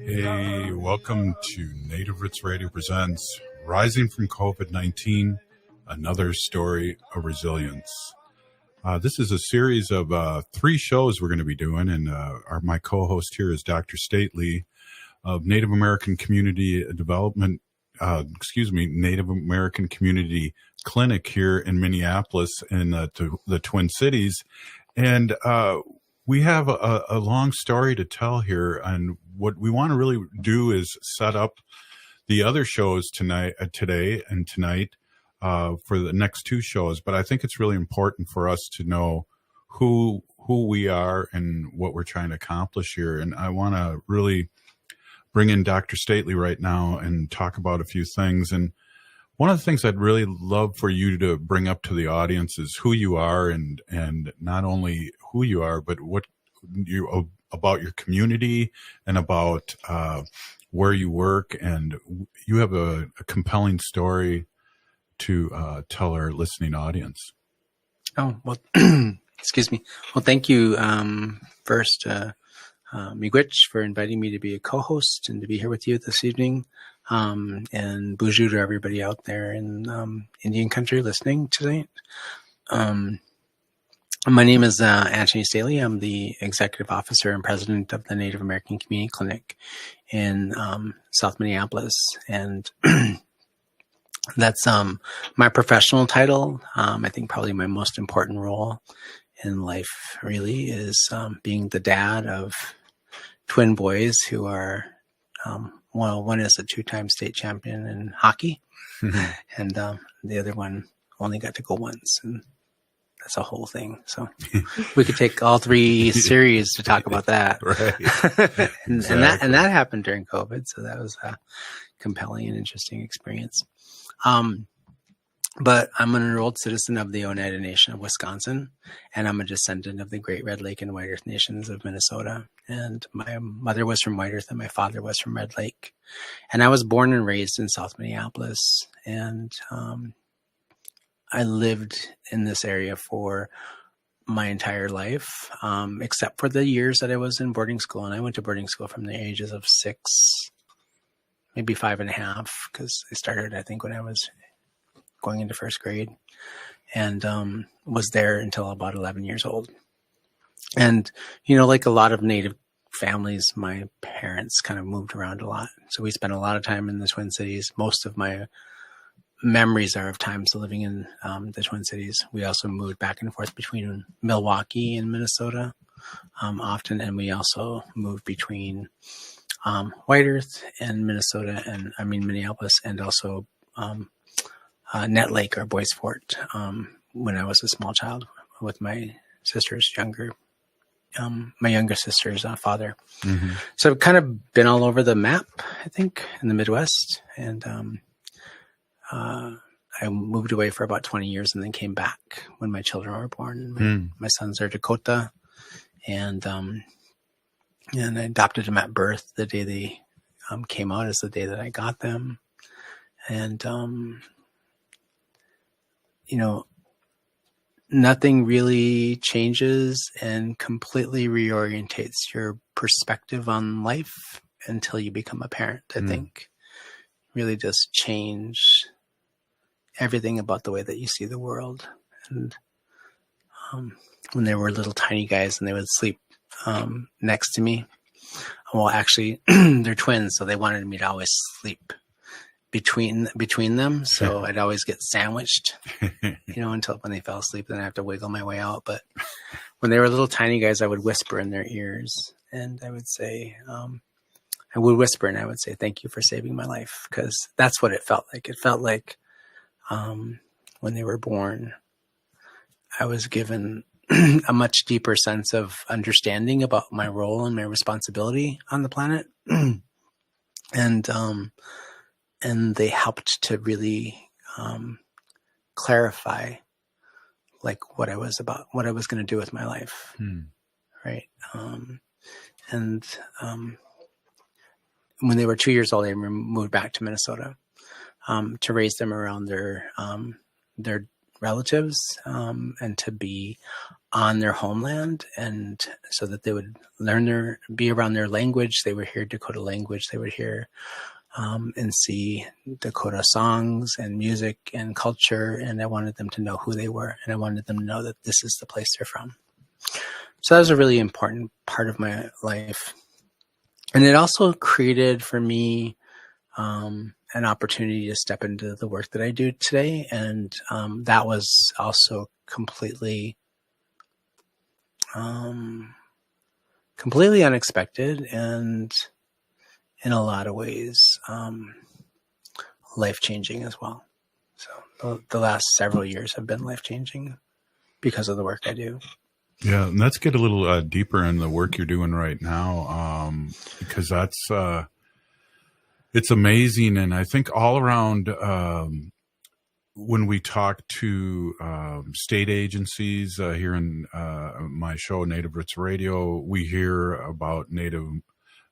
Hey, welcome to Native Roots Radio presents Rising from COVID-19, Another Story of Resilience. This is a series of 3 shows we're going to be doing, and my co-host here is Dr. Stately of Native American Community Development, Native American Community Clinic here in Minneapolis in the Twin Cities. And we have a long story to tell here, and what we want to really do is set up the other shows today and tonight for the next 2 shows. But I think it's really important for us to know who we are and what we're trying to accomplish here. And I want to really bring in Dr. Stately right now and talk about a few things. And one of the things I'd really love for you to bring up to the audience is who you are, and not only who you are, but what you about your community and about where you work. And you have a compelling story to tell our listening audience. Oh, well, excuse me. Well, thank you first, Miigwech, for inviting me to be a co-host and to be here with you this evening. And bonjour to everybody out there in Indian country listening tonight. My name is Anthony Staley. I'm the executive officer and president of the Native American Community Clinic in South Minneapolis. And that's my professional title. I think probably my most important role in life really is being the dad of twin boys who are, one is a 2-time state champion in hockey, and the other one only got to go once, and that's a whole thing. So we could take all 3 series to talk about that. Right. and that happened during COVID, so that was a compelling and interesting experience. But I'm an enrolled citizen of the Oneida Nation of Wisconsin, and I'm a descendant of the Great Red Lake and White Earth Nations of Minnesota. And my mother was from White Earth and my father was from Red Lake. And I was born and raised in South Minneapolis. And I lived in this area for my entire life, except for the years that I was in boarding school. And I went to boarding school from the ages of 6, maybe 5.5, because I started, I think, when I was going into 1st grade, and was there until about 11 years old. And, like a lot of Native families, my parents kind of moved around a lot. So we spent a lot of time in the Twin Cities. Most of my memories are of times living in the Twin Cities. We also moved back and forth between Milwaukee and Minnesota often, and we also moved between White Earth and Minneapolis, and also Net Lake or Boys Fort when I was a small child with my sister's my younger sister's father. Mm-hmm. So I've kind of been all over the map, I think, in the Midwest. And I moved away for about 20 years and then came back when my children were born. My sons are Dakota, and I adopted them at birth. The day they came out is the day that I got them. And nothing really changes and completely reorientates your perspective on life until you become a parent, I think. Really does change everything about the way that you see the world. And when they were little tiny guys and they would sleep next to me, well, actually, they're twins, so they wanted me to always sleep between them. So I'd always get sandwiched, until when they fell asleep, then I have to wiggle my way out. But when they were little tiny guys, I would whisper in their ears, and I would say, thank you for saving my life. Because that's what it felt like. It felt like when they were born, I was given a much deeper sense of understanding about my role and my responsibility on the planet. And they helped to really clarify like what I was going to do with my life. Right. And when they were 2 years old, they moved back to Minnesota to raise them around their relatives and to be on their homeland, and so that they would be around their language. They would hear Dakota language. They would hear and see Dakota songs and music and culture. And I wanted them to know who they were, and I wanted them to know that this is the place they're from. So that was a really important part of my life. And it also created for me an opportunity to step into the work that I do today. And that was also completely unexpected, and in a lot of ways life-changing as well. So the last several years have been life-changing because of the work I do. Yeah, and let's get a little deeper in the work you're doing right now, because that's it's amazing. And I think all around when we talk to state agencies here in my show, Native Roots Radio, we hear about Native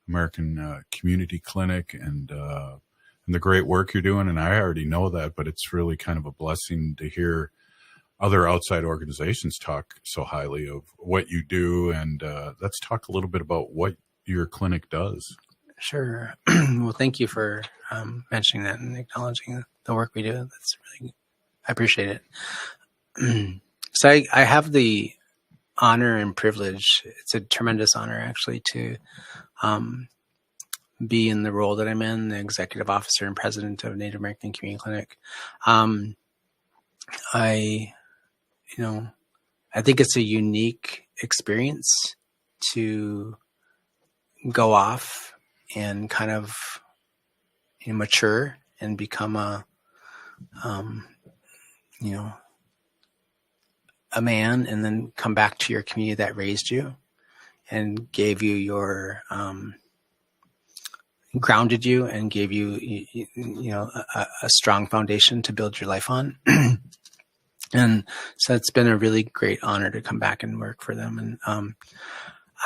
American Community Clinic and the great work you're doing. And I already know that, but it's really kind of a blessing to hear other outside organizations talk so highly of what you do. And let's talk a little bit about what your clinic does. Sure. Well, thank you for mentioning that and acknowledging the work we do. That's really, I appreciate it. So I have the honor and privilege. It's a tremendous honor, actually, to be in the role that I'm in, the executive officer and president of Native American Community Clinic. I think it's a unique experience to go off and kind of mature and become a man, and then come back to your community that raised you and gave you your grounded you and gave you a strong foundation to build your life on. And so it's been a really great honor to come back and work for them. And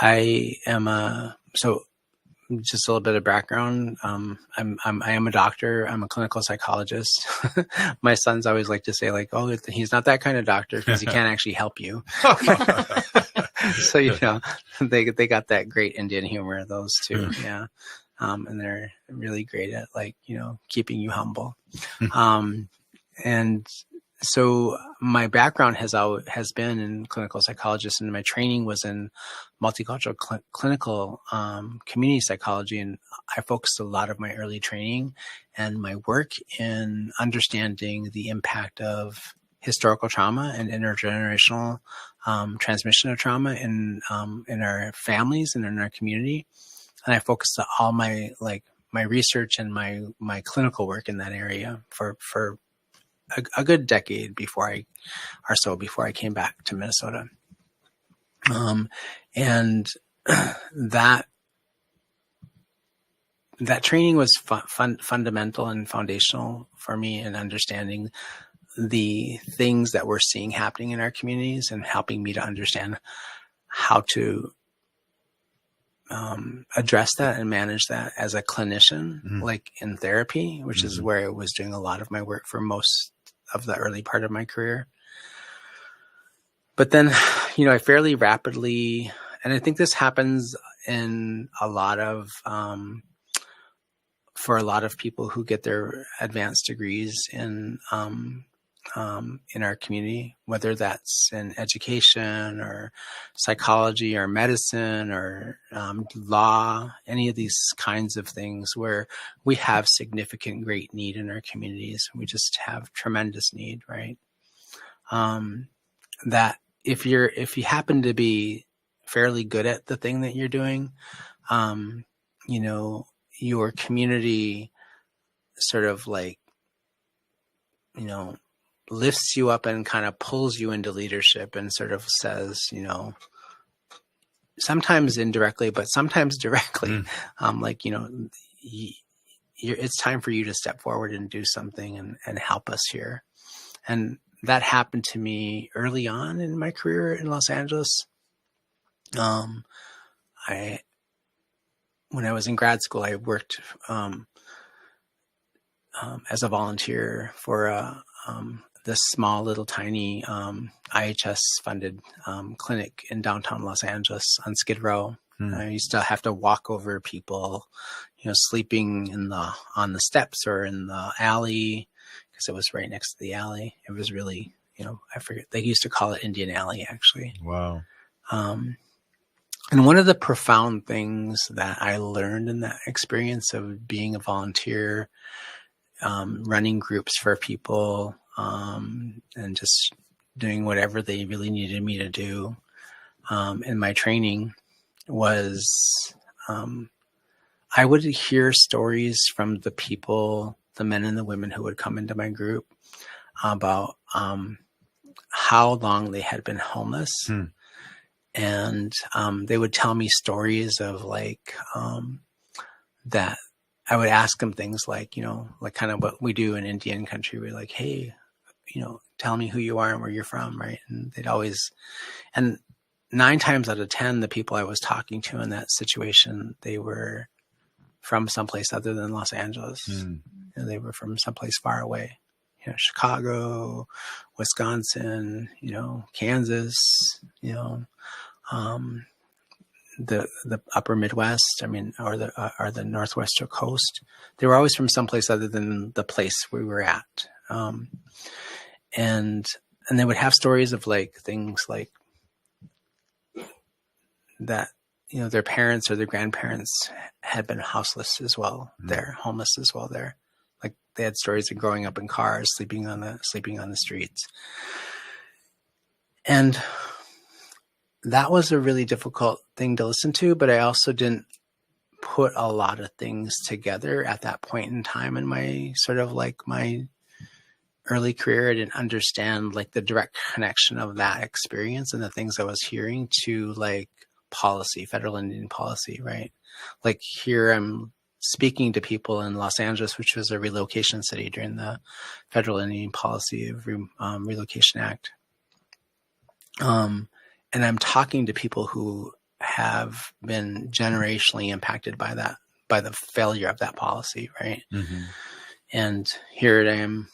I am so just a little bit of background. I am a doctor. I'm a clinical psychologist. My sons always like to say, like, oh, he's not that kind of doctor because he can't actually help you. So, they got that great Indian humor, those two. Yeah. And they're really great at keeping you humble. And so my background has been in clinical psychologist, and my training was in multicultural clinical community psychology. And I focused a lot of my early training and my work in understanding the impact of historical trauma and intergenerational transmission of trauma in our families and in our community. And I focused all my research and my clinical work in that area for a good decade before I came back to Minnesota. And that training was fundamental and foundational for me in understanding the things that we're seeing happening in our communities, and helping me to understand how to address that and manage that as a clinician, like in therapy, which is where I was doing a lot of my work for most of the early part of my career. But then, I fairly rapidly, and I think this happens in a lot of, for a lot of people who get their advanced degrees in our community, whether that's in education or psychology or medicine or law, any of these kinds of things where we have significant, great need in our communities. We just have tremendous need, right? That if you happen to be fairly good at the thing that you're doing, your community sort of lifts you up and kind of pulls you into leadership and sort of says, sometimes indirectly, but sometimes directly, it's time for you to step forward and do something and help us here. And that happened to me early on in my career in Los Angeles. When I was in grad school, I worked as a volunteer for this small little tiny IHS funded clinic in downtown Los Angeles on Skid Row. I used to have to walk over people, sleeping on the steps or in the alley, because it was right next to the alley. It was really, I forget, they used to call it Indian Alley, actually. Wow. And one of the profound things that I learned in that experience of being a volunteer, running groups for people, and just doing whatever they really needed me to do in my training was I would hear stories from the people, the men and the women who would come into my group about how long they had been homeless. And they would tell me stories of that I would ask them things like, kind of what we do in Indian country. We're like, hey, tell me who you are and where you're from, right? And they'd always, and 9 times out of 10, the people I was talking to in that situation, they were from someplace other than Los Angeles. They were from someplace far away, Chicago, Wisconsin, Kansas, the upper Midwest, or the Northwest coast. They were always from someplace other than the place we were at. And they would have stories of things like that, their parents or their grandparents had been houseless as well. They're homeless as well there. Like they had stories of growing up in cars, sleeping on the streets. And that was a really difficult thing to listen to, but I also didn't put a lot of things together at that point in time in my sort of my early career. I didn't understand the direct connection of that experience and the things I was hearing to policy, federal Indian policy, right? Here I'm speaking to people in Los Angeles, which was a relocation city during the federal Indian policy of Relocation Act. And I'm talking to people who have been generationally impacted by the failure of that policy, right? And here I am.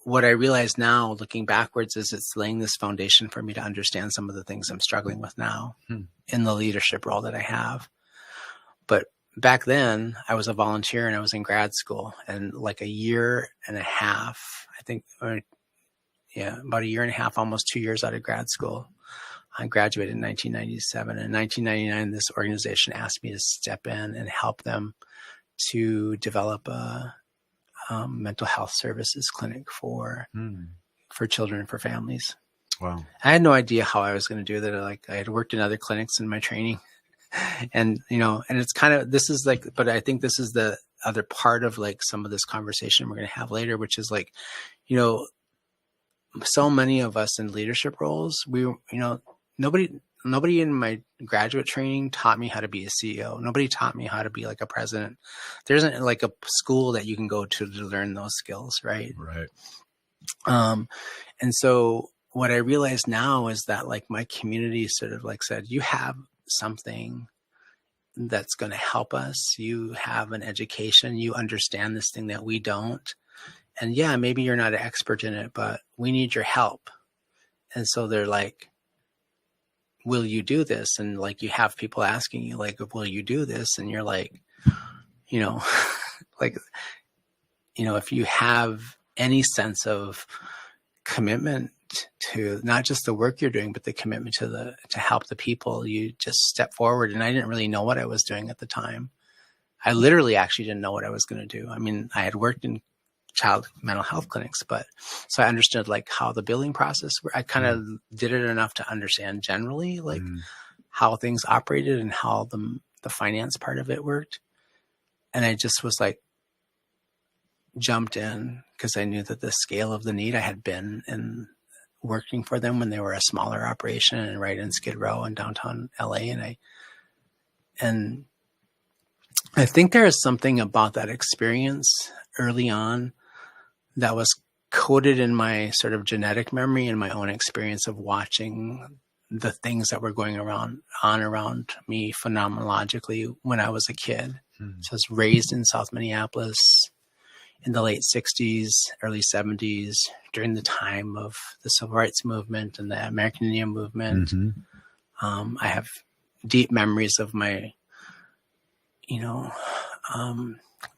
What I realize now, looking backwards, is it's laying this foundation for me to understand some of the things I'm struggling with now in the leadership role that I have. But back then, I was a volunteer and I was in grad school, and a year and a half, I think, about a year and a half, almost 2 years out of grad school. I graduated in 1997. In 1999, this organization asked me to step in and help them to develop a mental health services clinic for children, for families. Wow. I had no idea how I was going to do that. I had worked in other clinics in my training, and, and it's kind of, but I think this is the other part of some of this conversation we're going to have later, which is so many of us in leadership roles, nobody in my graduate training taught me how to be a CEO. Nobody taught me how to be a president. There isn't a school that you can go to learn those skills, right? Right. And so what I realize now is that my community sort of said, you have something that's going to help us. You have an education. You understand this thing that we don't. And yeah, maybe you're not an expert in it, but we need your help. And so they're like, will you do this? And you have people asking you will you do this? And you're if you have any sense of commitment to not just the work you're doing, but the commitment to help the people, you just step forward. And I didn't really know what I was doing at the time. I literally actually didn't know what I was going to do. I had worked in child mental health clinics, but so I understood how the billing process worked. I kind of did it enough to understand generally how things operated and how the finance part of it worked. And I just was jumped in because I knew that the scale of the need. I had been in working for them when they were a smaller operation and right in Skid Row in downtown LA. And I think there is something about that experience early on that was coded in my sort of genetic memory and my own experience of watching the things that were going around me phenomenologically when I was a kid. So I was raised in South Minneapolis in the late 60s, early 70s, during the time of the Civil Rights Movement and the American Indian Movement. I have deep memories of my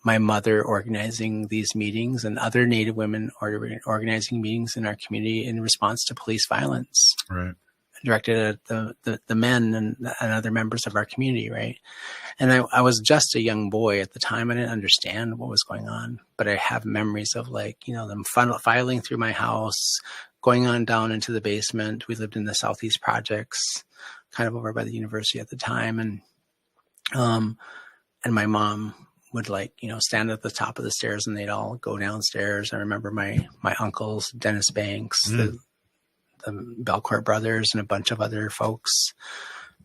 mother organizing these meetings and other Native women organizing meetings in our community in response to police violence. Right. Directed at the men and other members of our community, right? And I was just a young boy at the time. I didn't understand what was going on, but I have memories of them filing through my house, going on down into the basement. We lived in the Southeast Projects, kind of over by the university at the time. And my mom would stand at the top of the stairs and they'd all go downstairs. I remember my uncles, Dennis Banks, the Belcourt brothers and a bunch of other folks,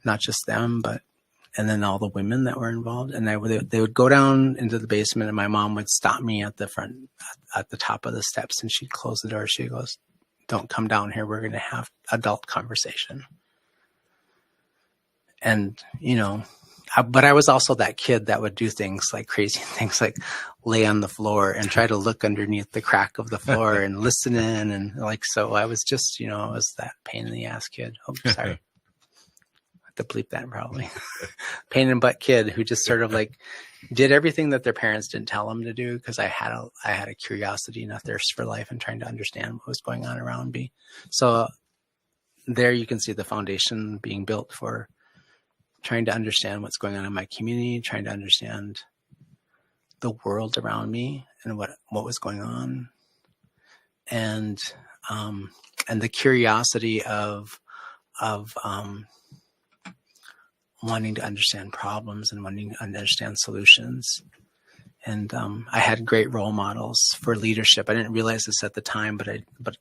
not just them, and then all the women that were involved. And they would go down into the basement and my mom would stop me at the top of the steps and she'd close the door. She goes, "Don't come down here. We're going to have adult conversation." And, but I was also that kid that would do things like crazy things, like lay on the floor and try to look underneath the crack of the floor and listen in. And so I was just, I was that pain in the ass kid. Oh, sorry. I have to bleep that probably. Pain in the butt kid who just sort of did everything that their parents didn't tell them to do. Cause I had a curiosity and a thirst for life and trying to understand what was going on around me. So there you can see the foundation being built for trying to understand what's going on in my community, trying to understand the world around me and what was going on. And the curiosity of wanting to understand problems and wanting to understand solutions. And I had great role models for leadership. I didn't realize this at the time, but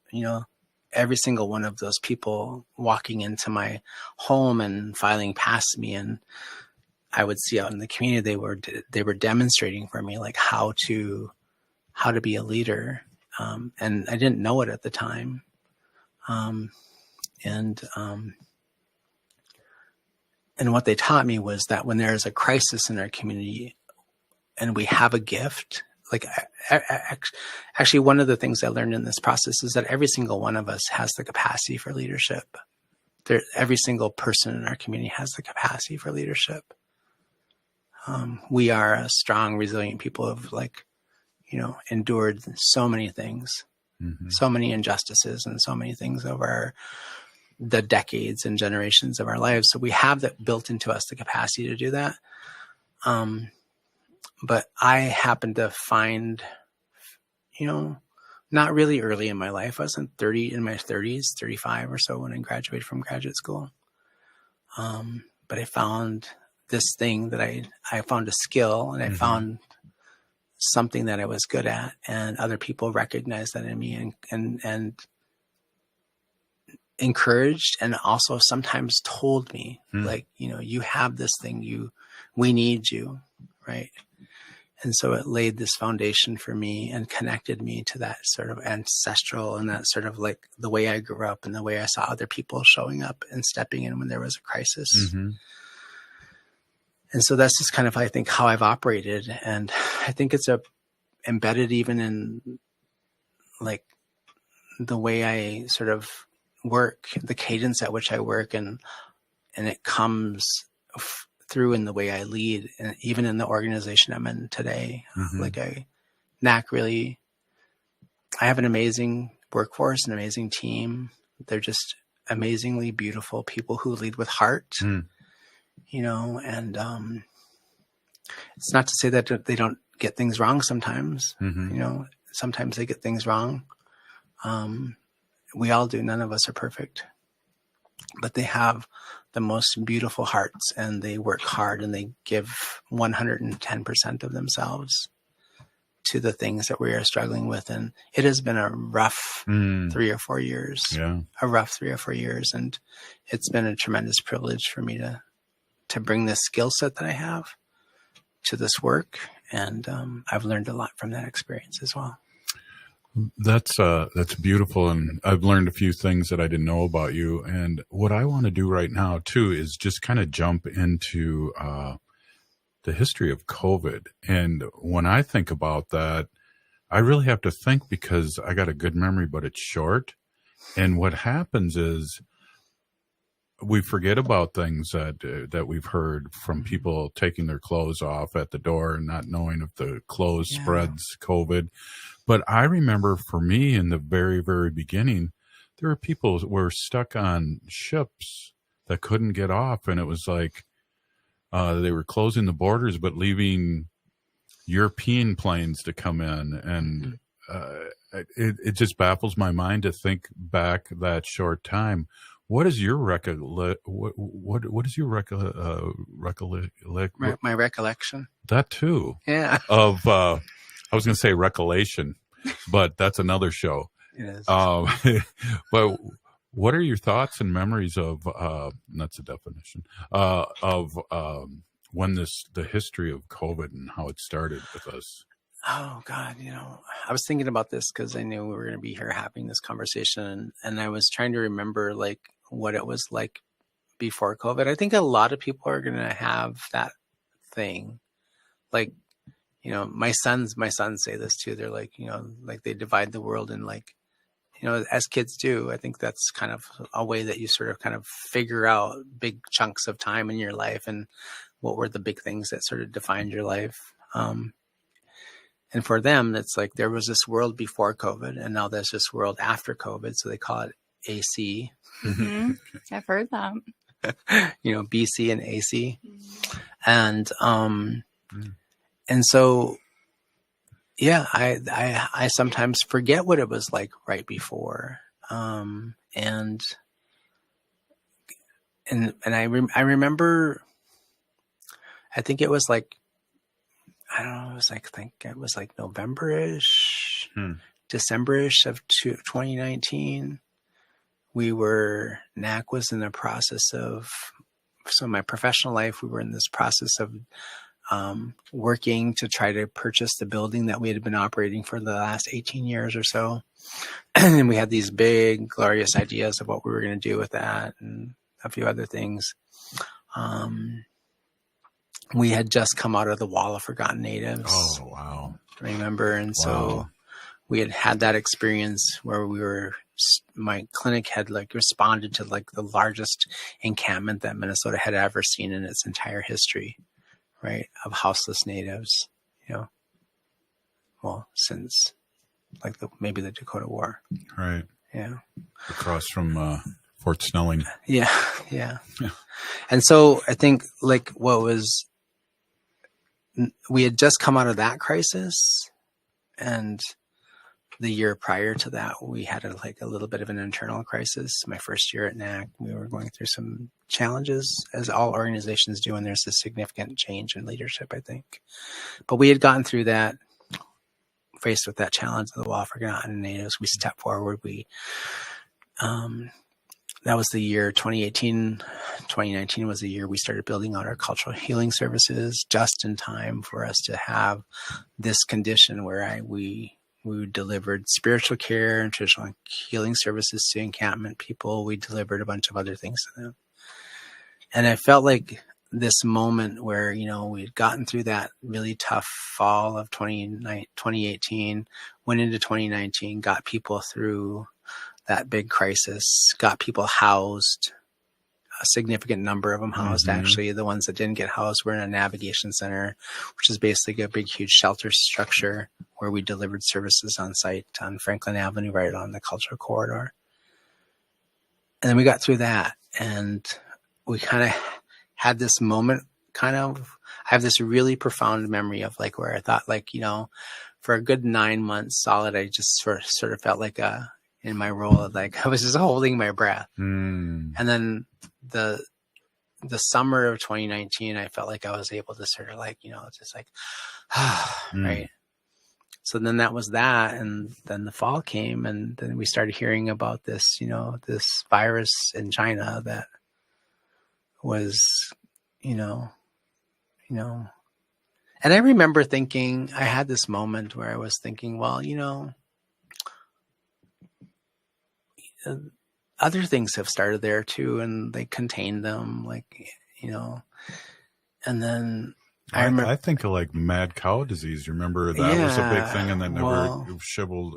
every single one of those people walking into my home and filing past me, and I would see out in the community, they were demonstrating for me how to be a leader. And I didn't know it at the time. And what they taught me was that when there is a crisis in our community and we have a gift, actually, one of the things I learned in this process is that every single one of us has the capacity for leadership. Every single person in our community has the capacity for leadership. We are a strong, resilient people of endured so many things, so many injustices and so many things over the decades and generations of our lives. So we have that built into us, the capacity to do that. But I happened to find, not really early in my life. I was in my 30s, 35 or so when I graduated from graduate school. But I found this thing that I found a skill and I found something that I was good at, and other people recognized that in me and encouraged and also sometimes told me you have this thing, we need you. Right. And so it laid this foundation for me and connected me to that sort of ancestral and that sort of the way I grew up and the way I saw other people showing up and stepping in when there was a crisis. And so that's just kind of, I think, how I've operated. And I think it's embedded even in the way I sort of work, the cadence at which I work, and it comes through in the way I lead, and even in the organization I'm in today. I have an amazing workforce, an amazing team. They're just amazingly beautiful people who lead with heart, and it's not to say that they don't get things wrong sometimes. Sometimes they get things wrong. We all do. None of us are perfect, but they have the most beautiful hearts, and they work hard and they give 110% of themselves to the things that we are struggling with. And it has been a rough 3 or 4 years, a rough 3 or 4 years. And it's been a tremendous privilege for me to bring this skill set that I have to this work. And I've learned a lot from that experience as well. That's beautiful. And I've learned a few things that I didn't know about you. And what I want to do right now too, is just kind of jump into, the history of COVID. And when I think about that, I really have to think, because I got a good memory, but it's short. And what happens is we forget about things that we've heard from people taking their clothes off at the door and not knowing if the clothes spreads COVID. But I remember for me in the very, very beginning, there were people that were stuck on ships that couldn't get off. And it was like, they were closing the borders, but leaving European planes to come in. And it just baffles my mind to think back that short time. What is your what is your my recollection? That too. Yeah. Of I was going to say recollection, but that's another show. It is. But what are your thoughts and memories of? That's a definition of when the history of COVID and how it started with us. Oh God, I was thinking about this because I knew we were going to be here having this conversation, and I was trying to remember like what it was like before COVID. I think a lot of people are going to have that thing. Like, my sons say this too. They're like, like they divide the world in like, as kids do. I think that's kind of a way that you sort of kind of figure out big chunks of time in your life and what were the big things that sort of defined your life. And for them, it's like there was this world before COVID, and now there's this world after COVID. So they call it AC. Mm-hmm. I've heard that. BC and AC. And so, yeah, I sometimes forget what it was like right before. And I remember, I think it was like, I don't know, I think it was like November-ish, December-ish of 2019. NAC was in the process of, so my professional life, we were in this process of working to try to purchase the building that we had been operating for the last 18 years or so. And we had these big, glorious ideas of what we were going to do with that and a few other things. We had just come out of the Wall of Forgotten Natives. Oh, wow. Remember? And so we had that experience where my clinic had like responded to like the largest encampment that Minnesota had ever seen in its entire history, right? Of houseless natives, since like maybe the Dakota War. Right. Yeah. Across from Fort Snelling. Yeah. And so I think like we had just come out of that crisis, and the year prior to that, we had a little bit of an internal crisis. My first year at NAC, we were going through some challenges, as all organizations do, and there's a significant change in leadership, I think. But we had gotten through that, faced with that challenge of the Wall of Forgotten Natives. We stepped forward. That was the year 2018. 2019 was the year we started building out our cultural healing services just in time for us to have this condition where we delivered spiritual care and traditional healing services to encampment people. We delivered a bunch of other things to them. And I felt like this moment where, we had gotten through that really tough fall of 2018, went into 2019, got people through that big crisis, got people housed, a significant number of them housed. Mm-hmm. Actually, the ones that didn't get housed were in a navigation center, which is basically a big, huge shelter structure where we delivered services on site on Franklin Avenue, right on the cultural corridor. And then we got through that, and we kind of had this moment I have this really profound memory of like where I thought like, for a good 9 months solid, I just sort of felt like in my role of like, I was just holding my breath. And then the summer of 2019, I felt like I was able to sort of like, just like, right. So then that was that. And then the fall came, and then we started hearing about this, this virus in China that was, and I remember thinking, I had this moment where I was thinking, well, other things have started there too, and they contained them, and then I remember. I think of like mad cow disease. Remember that was a big thing, and then never shriveled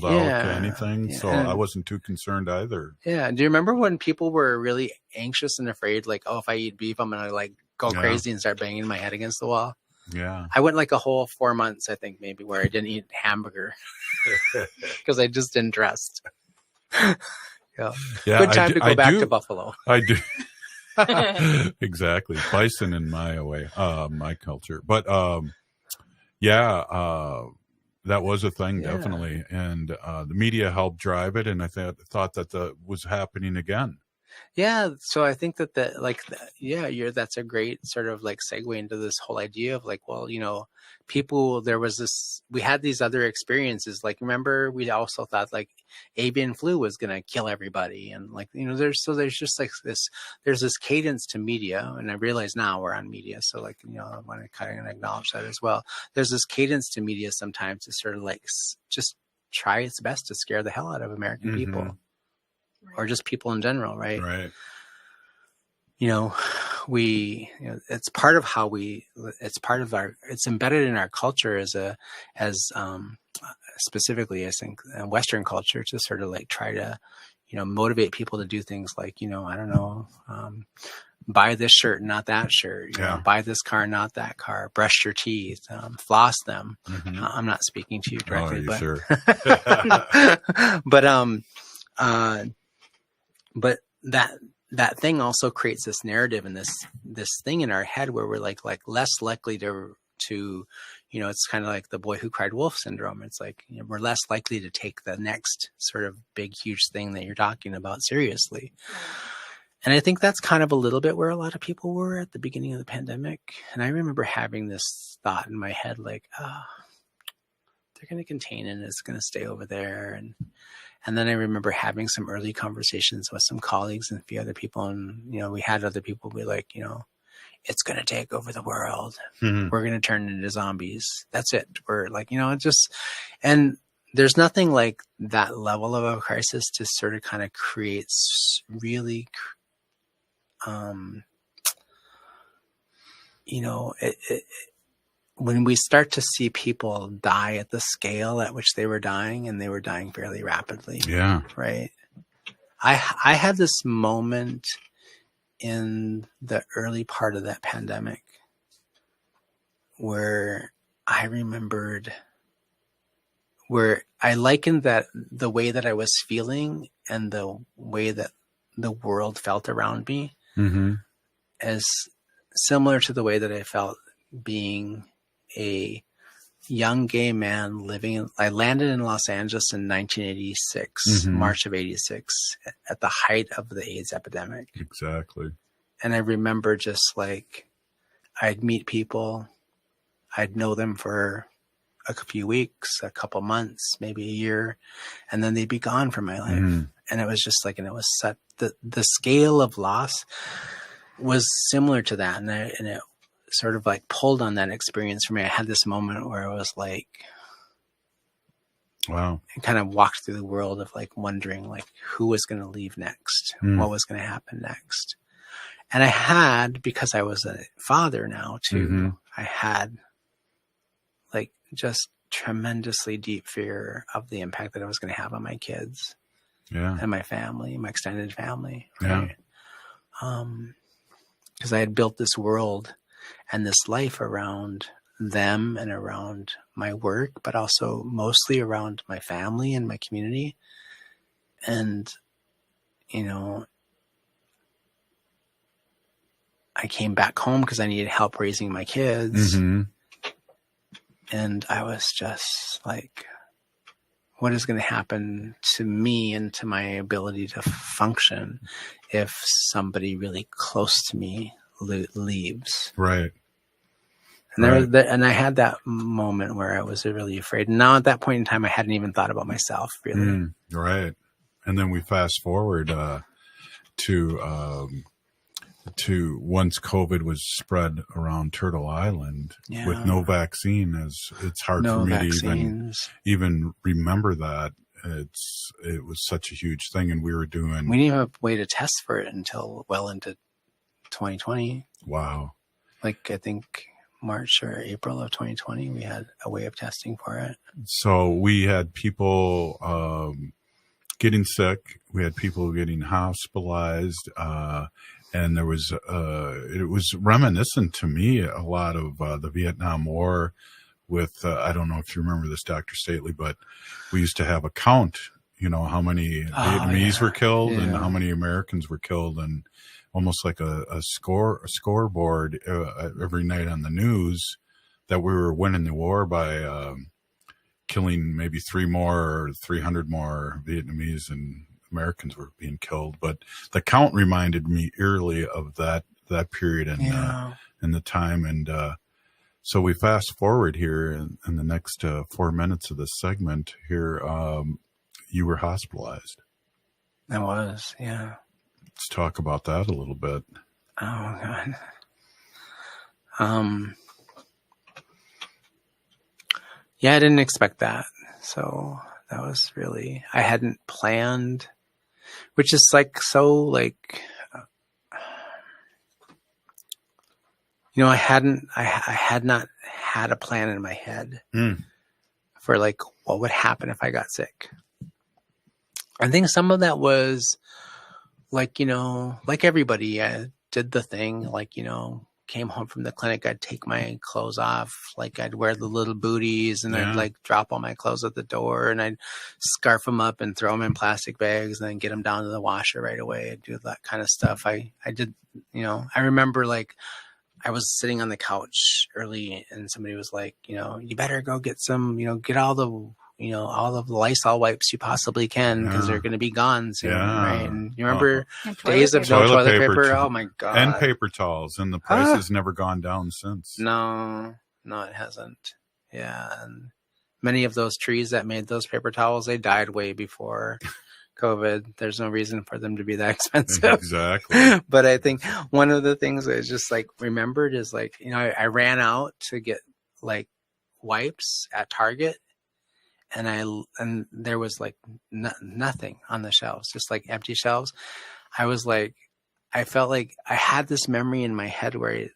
out to anything. Yeah, so I wasn't too concerned either. Yeah. Do you remember when people were really anxious and afraid, like, oh, if I eat beef, I'm gonna go crazy and start banging my head against the wall? Yeah. I went like a whole 4 months, I think, maybe, where I didn't eat hamburger because I just didn't trust. Yeah. Good time to go back to Buffalo. I do. Exactly. Bison in my culture. But that was a thing, definitely. And the media helped drive it, and I thought that was happening again. Yeah. So I think that that's a great sort of segue into this whole idea of people, we had these other experiences. Remember, we also thought avian flu was going to kill everybody. And there's this cadence to media. And I realize now we're on media. So I want to kind of acknowledge that as well. There's this cadence to media sometimes to sort of just try its best to scare the hell out of American people. Or just people in general, right? Right. It's part of how it's embedded in our culture as specifically, I think, Western culture, to sort of try to, motivate people to do things like, I don't know, buy this shirt, not that shirt, buy this car, not that car, brush your teeth, floss them. Mm-hmm. I'm not speaking to you directly, but sure. But that thing also creates this narrative and this thing in our head where we're less likely to it's kind of like the boy who cried wolf syndrome. It's we're less likely to take the next sort of big, huge thing that you're talking about seriously. And I think that's kind of a little bit where a lot of people were at the beginning of the pandemic. And I remember having this thought in my head, they're going to contain it and it's going to stay over there. And then I remember having some early conversations with some colleagues and a few other people. And, we had other people be it's going to take over the world. Mm-hmm. We're going to turn into zombies. That's it. We're and there's nothing like that level of a crisis to sort of kind of creates really, when we start to see people die at the scale at which they were dying, and they were dying fairly rapidly. Yeah. Right. I had this moment in the early part of that pandemic where I remembered, where I likened that the way that I was feeling and the way that the world felt around me as similar to the way that I felt being a young gay man I landed in Los Angeles in 1986, March of 86, at the height of the AIDS epidemic. Exactly. And I remember just I'd meet people, I'd know them for a few weeks, a couple months, maybe a year, and then they'd be gone from my life. And it was just and it was such, the scale of loss was similar to that. And it sort of pulled on that experience for me. I had this moment where I was wow. I kind of walked through the world of wondering who was going to leave next, what was going to happen next. And I had, because I was a father now too, I had just tremendously deep fear of the impact that I was going to have on my kids and my family, my extended family. Right? Yeah. Because I had built this world and this life around them and around my work, but also mostly around my family and my community. And, I came back home because I needed help raising my kids. And I was just what is going to happen to me and to my ability to function if somebody really close to me leaves? Right. And and I had that moment where I was really afraid. And now at that point in time, I hadn't even thought about myself really. Right. And then we fast forward to once COVID was spread around Turtle Island with no vaccine. It's hard for me to even remember that. It was such a huge thing, and we didn't even have a way to test for it until well into 2020. Wow. Like I think March or April of 2020, we had a way of testing for it. So we had people getting sick. We had people getting hospitalized. And there was, it was reminiscent to me a lot of the Vietnam War with, I don't know if you remember this, Dr. Stately, but we used to have a count, how many Vietnamese were killed and how many Americans were killed, and almost like a scoreboard every night on the news that we were winning the war by killing maybe 300 more Vietnamese, and Americans were being killed. But the count reminded me eerily of that period and the time. And so we fast forward here in the next 4 minutes of this segment here. You were hospitalized. I was, yeah. Let's talk about that a little bit. Oh God. Yeah, I didn't expect that. So that was really, I hadn't planned, which is I had not had a plan in my head for what would happen if I got sick. I think some of that was like everybody, I did the thing, came home from the clinic, I'd take my clothes off, I'd wear the little booties, and I'd drop all my clothes at the door, and I'd scarf them up and throw them in plastic bags, and then get them down to the washer right away. I'd do that kind of stuff. I did, I remember I was sitting on the couch early, and somebody was like, you better go get some, get all the Lysol wipes you possibly can, because they're going to be gone soon, right? And you remember days of no toilet paper? Oh my God. And paper towels, and the price has never gone down since. No, it hasn't. Yeah, and many of those trees that made those paper towels, they died way before COVID. There's no reason for them to be that expensive. Exactly. But I think one of the things I just remembered is I ran out to get wipes at Target, and there was nothing on the shelves, just empty shelves. I felt like I had this memory in my head where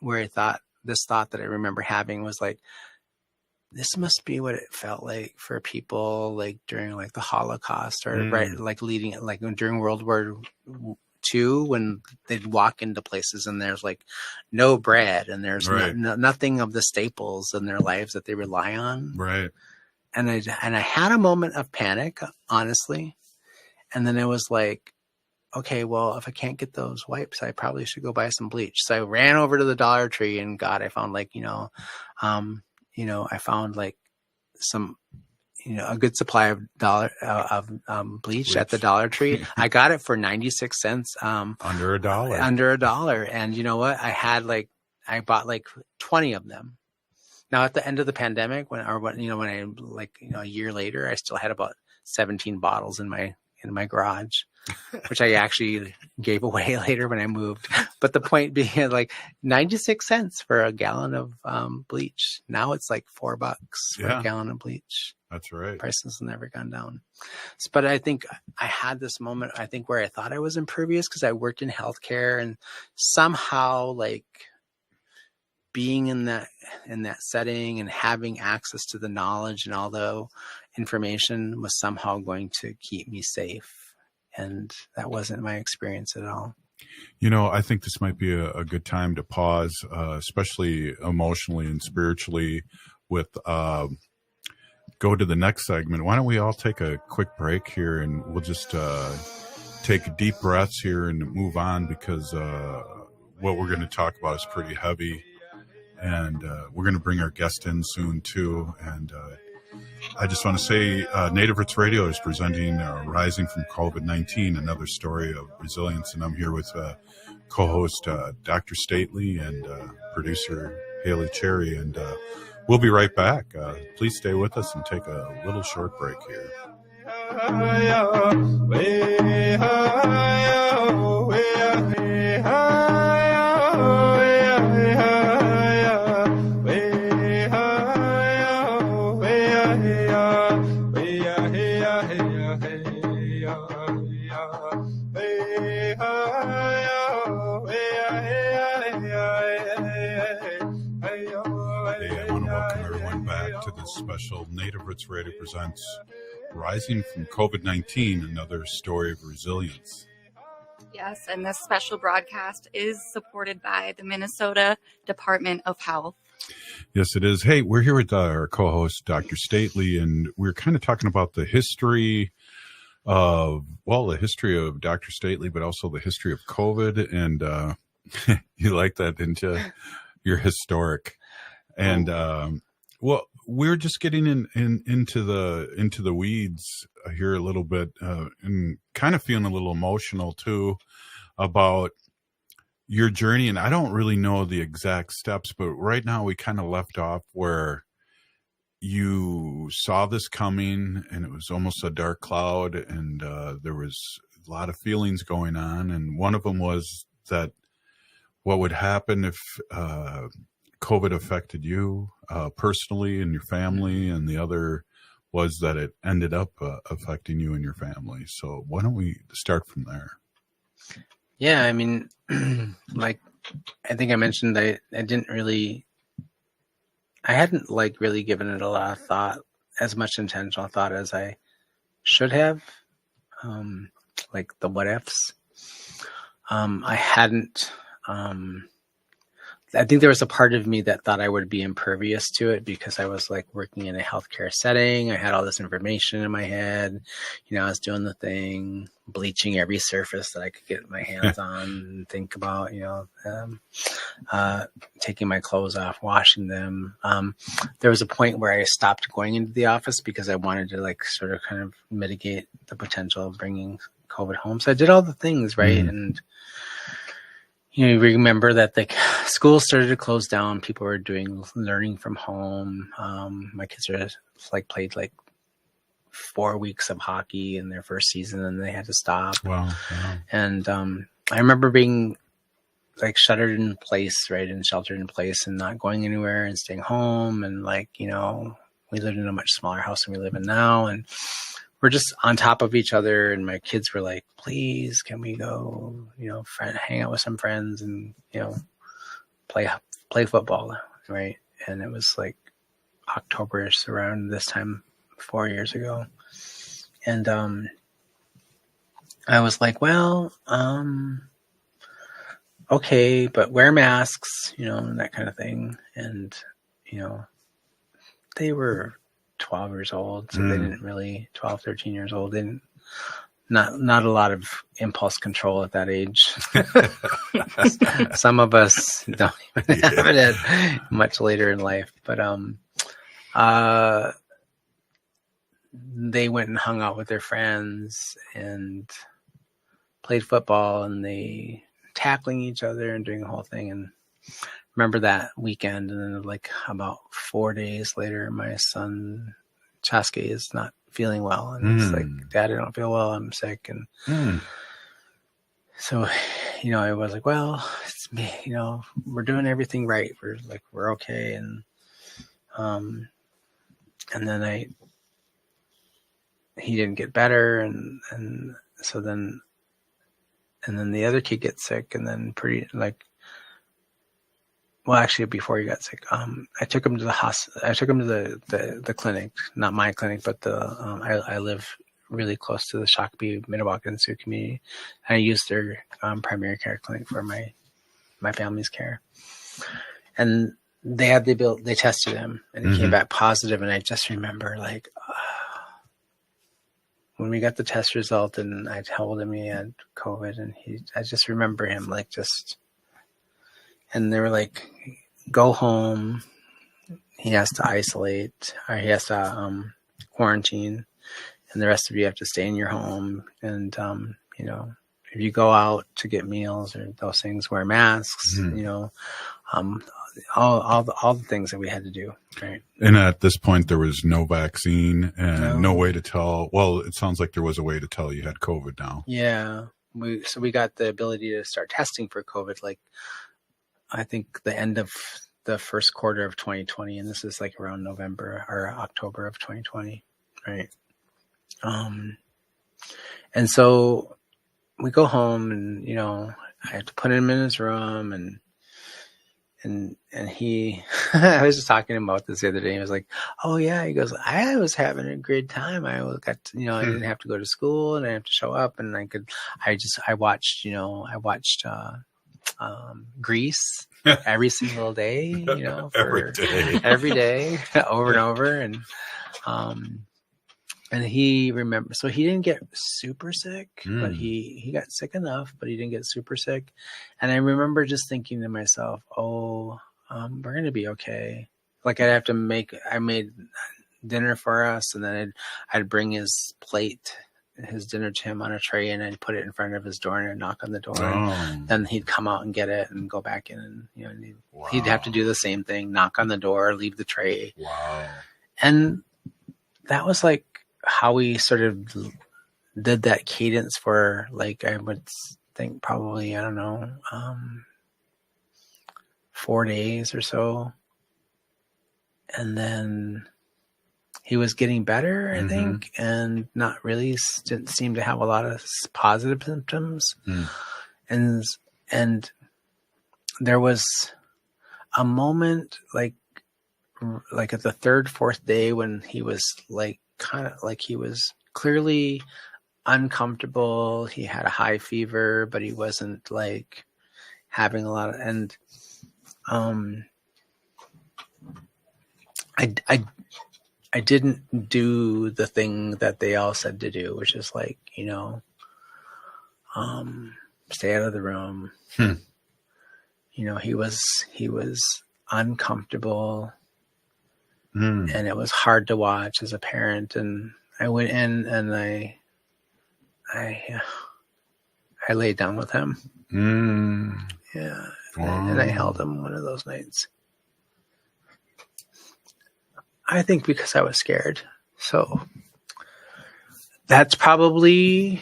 I thought that I remember having was this must be what it felt like for people during the Holocaust, or leading during World War II, when they'd walk into places and there's no bread, and there's nothing of the staples in their lives that they rely on. Right. And I had a moment of panic, honestly. And then it was okay, well, if I can't get those wipes, I probably should go buy some bleach. So I ran over to the Dollar Tree, and I found I found some, a good supply of bleach at the Dollar Tree. I got it for 96 cents. Under $1. Under $1. And you know what? I bought 20 of them. Now at the end of the pandemic, when I a year later, I still had about 17 bottles in my garage, which I actually gave away later when I moved. But the point being, 96 cents for a gallon of bleach. Now it's $4 for a gallon of bleach. That's right. Prices have never gone down. But I think I had this moment, where I thought I was impervious because I worked in healthcare, and somehow being in that setting and having access to the knowledge and all the information was somehow going to keep me safe. And that wasn't my experience at all. I think this might be a good time to pause, especially emotionally and spiritually, with go to the next segment. Why don't we all take a quick break here, and we'll just take deep breaths here and move on, because what we're going to talk about is pretty heavy. And we're going to bring our guest in soon, too. And I just want to say Native Roots Radio is presenting Rising from COVID-19, another story of resilience. And I'm here with co-host Dr. Stately and producer Haley Cherry, and we'll be right back. Please stay with us and take a little short break here. Special Native Roots Radio presents Rising from COVID-19, Another Story of Resilience. Yes, and this special broadcast is supported by the Minnesota Department of Health. Yes, it is. Hey, we're here with our co-host, Dr. Stately, and we're kind of talking about the history of Dr. Stately, but also the history of COVID. And you like that, didn't you? You're historic. And we're just getting into the weeds here a little bit, and kind of feeling a little emotional too about your journey. And I don't really know the exact steps, but right now we kind of left off where you saw this coming, and it was almost a dark cloud, and there was a lot of feelings going on. And one of them was that what would happen if COVID affected you personally and your family, and the other was that it ended up affecting you and your family. So why don't we start from there? Yeah, I mean, like I think I mentioned, I hadn't really given it a lot of thought, as much intentional thought as I should have, like the what ifs. I hadn't. I think there was a part of me that thought I would be impervious to it because I was like working in a healthcare setting. I had all this information in my head. I was doing the thing, bleaching every surface that I could get my hands on and think about, taking my clothes off, washing them. There was a point where I stopped going into the office because I wanted to like sort of kind of mitigate the potential of bringing COVID home. So I did all the things, right? Mm. And you remember that the schools started to close down. People were learning from home. My kids played 4 weeks of hockey in their first season, and they had to stop. Wow. And I remember being like shuttered in place, right, and sheltered in place, and not going anywhere and staying home. And we lived in a much smaller house than we live in now, and we're just on top of each other. And my kids were like, please, can we go, hang out with some friends and, play football. Right. And it was like October-ish, around this time 4 years ago. And, I was like, well, okay, but wear masks, and that kind of thing. And, they were 12 years old, so they didn't really 12, 13 years old. Not a lot of impulse control at that age. Some of us don't even have it much later in life. But they went and hung out with their friends and played football, and they tackling each other and doing the whole thing. And remember that weekend, and then like about 4 days later, my son Chaske is not feeling well, and it's like, Dad, I don't feel well, I'm sick. And so I was like, well, it's me, we're doing everything right, we're okay. And then he didn't get better, and so then the other kid gets sick, and then actually, before he got sick, I took him to the hospital. I took him to the clinic, not my clinic, but I live really close to the Shakopee Minnewakan Sioux community. I used their primary care clinic for my family's care, and they tested him, and he came back positive. And I just remember when we got the test result, and I told him he had COVID, and I just remember him and they were like, go home. He has to isolate, or he has to quarantine, and the rest of you have to stay in your home. And, if you go out to get meals or those things, wear masks, um, all the things that we had to do. Right. And at this point, there was no vaccine and no No. way to tell. Well, it sounds like there was a way to tell you had COVID now. Yeah. We got the ability to start testing for COVID, like I think the end of the first quarter of 2020, and this is like around November or October of 2020, right? And so we go home, and I had to put him in his room, and he, I was just talking about this the other day. He was like, "Oh yeah," he goes, "I was having a great time. I got to, I didn't have to go to school, and I didn't have to show up, and I watched Grease every single day, every day over and over, and he remembered. So he didn't get super sick, but he got sick enough, but he didn't get super sick. And I remember just thinking to myself, "Oh, we're gonna be okay." Like I made dinner for us, and then I'd bring his dinner to him on a tray, and I'd put it in front of his door, and I'd knock on the door. Oh. And then he'd come out and get it and go back in, and he'd have to do the same thing, knock on the door, leave the tray. Wow. And that was like how we sort of did that cadence for, like, I would think probably, I don't know, 4 days or so. And then he was getting better, I think, and not really, didn't seem to have a lot of positive symptoms. And there was a moment like at the third, fourth day when he was like, kind of like he was clearly uncomfortable. He had a high fever, but he wasn't like having a lot of, and I didn't do the thing that they all said to do, which is like, stay out of the room. He was uncomfortable, and it was hard to watch as a parent. And I went in and I laid down with him. Yeah. Wow. And I held him one of those nights. I think because I was scared. So that's probably,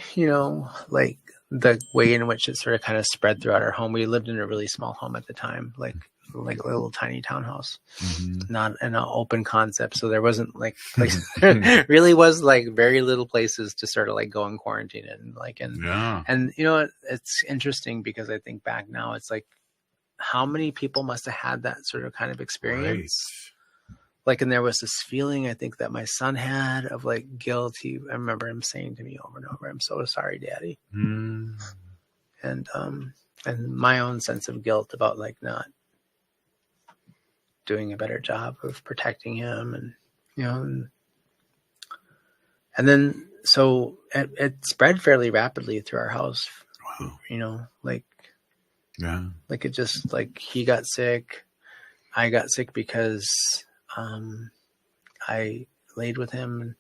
like the way in which it sort of kind of spread throughout our home. We lived in a really small home at the time, like a little tiny townhouse, not an open concept. So there wasn't like really was like very little places to sort of like go and quarantine it. And it's interesting because I think back now, it's like how many people must have had that sort of kind of experience. Right. Like, and there was this feeling I think that my son had of like guilt. I remember him saying to me over and over, "I'm so sorry, Daddy." And my own sense of guilt about like not doing a better job of protecting him, and then so it spread fairly rapidly through our house. Wow. Like it just like he got sick, I got sick because I laid with him, and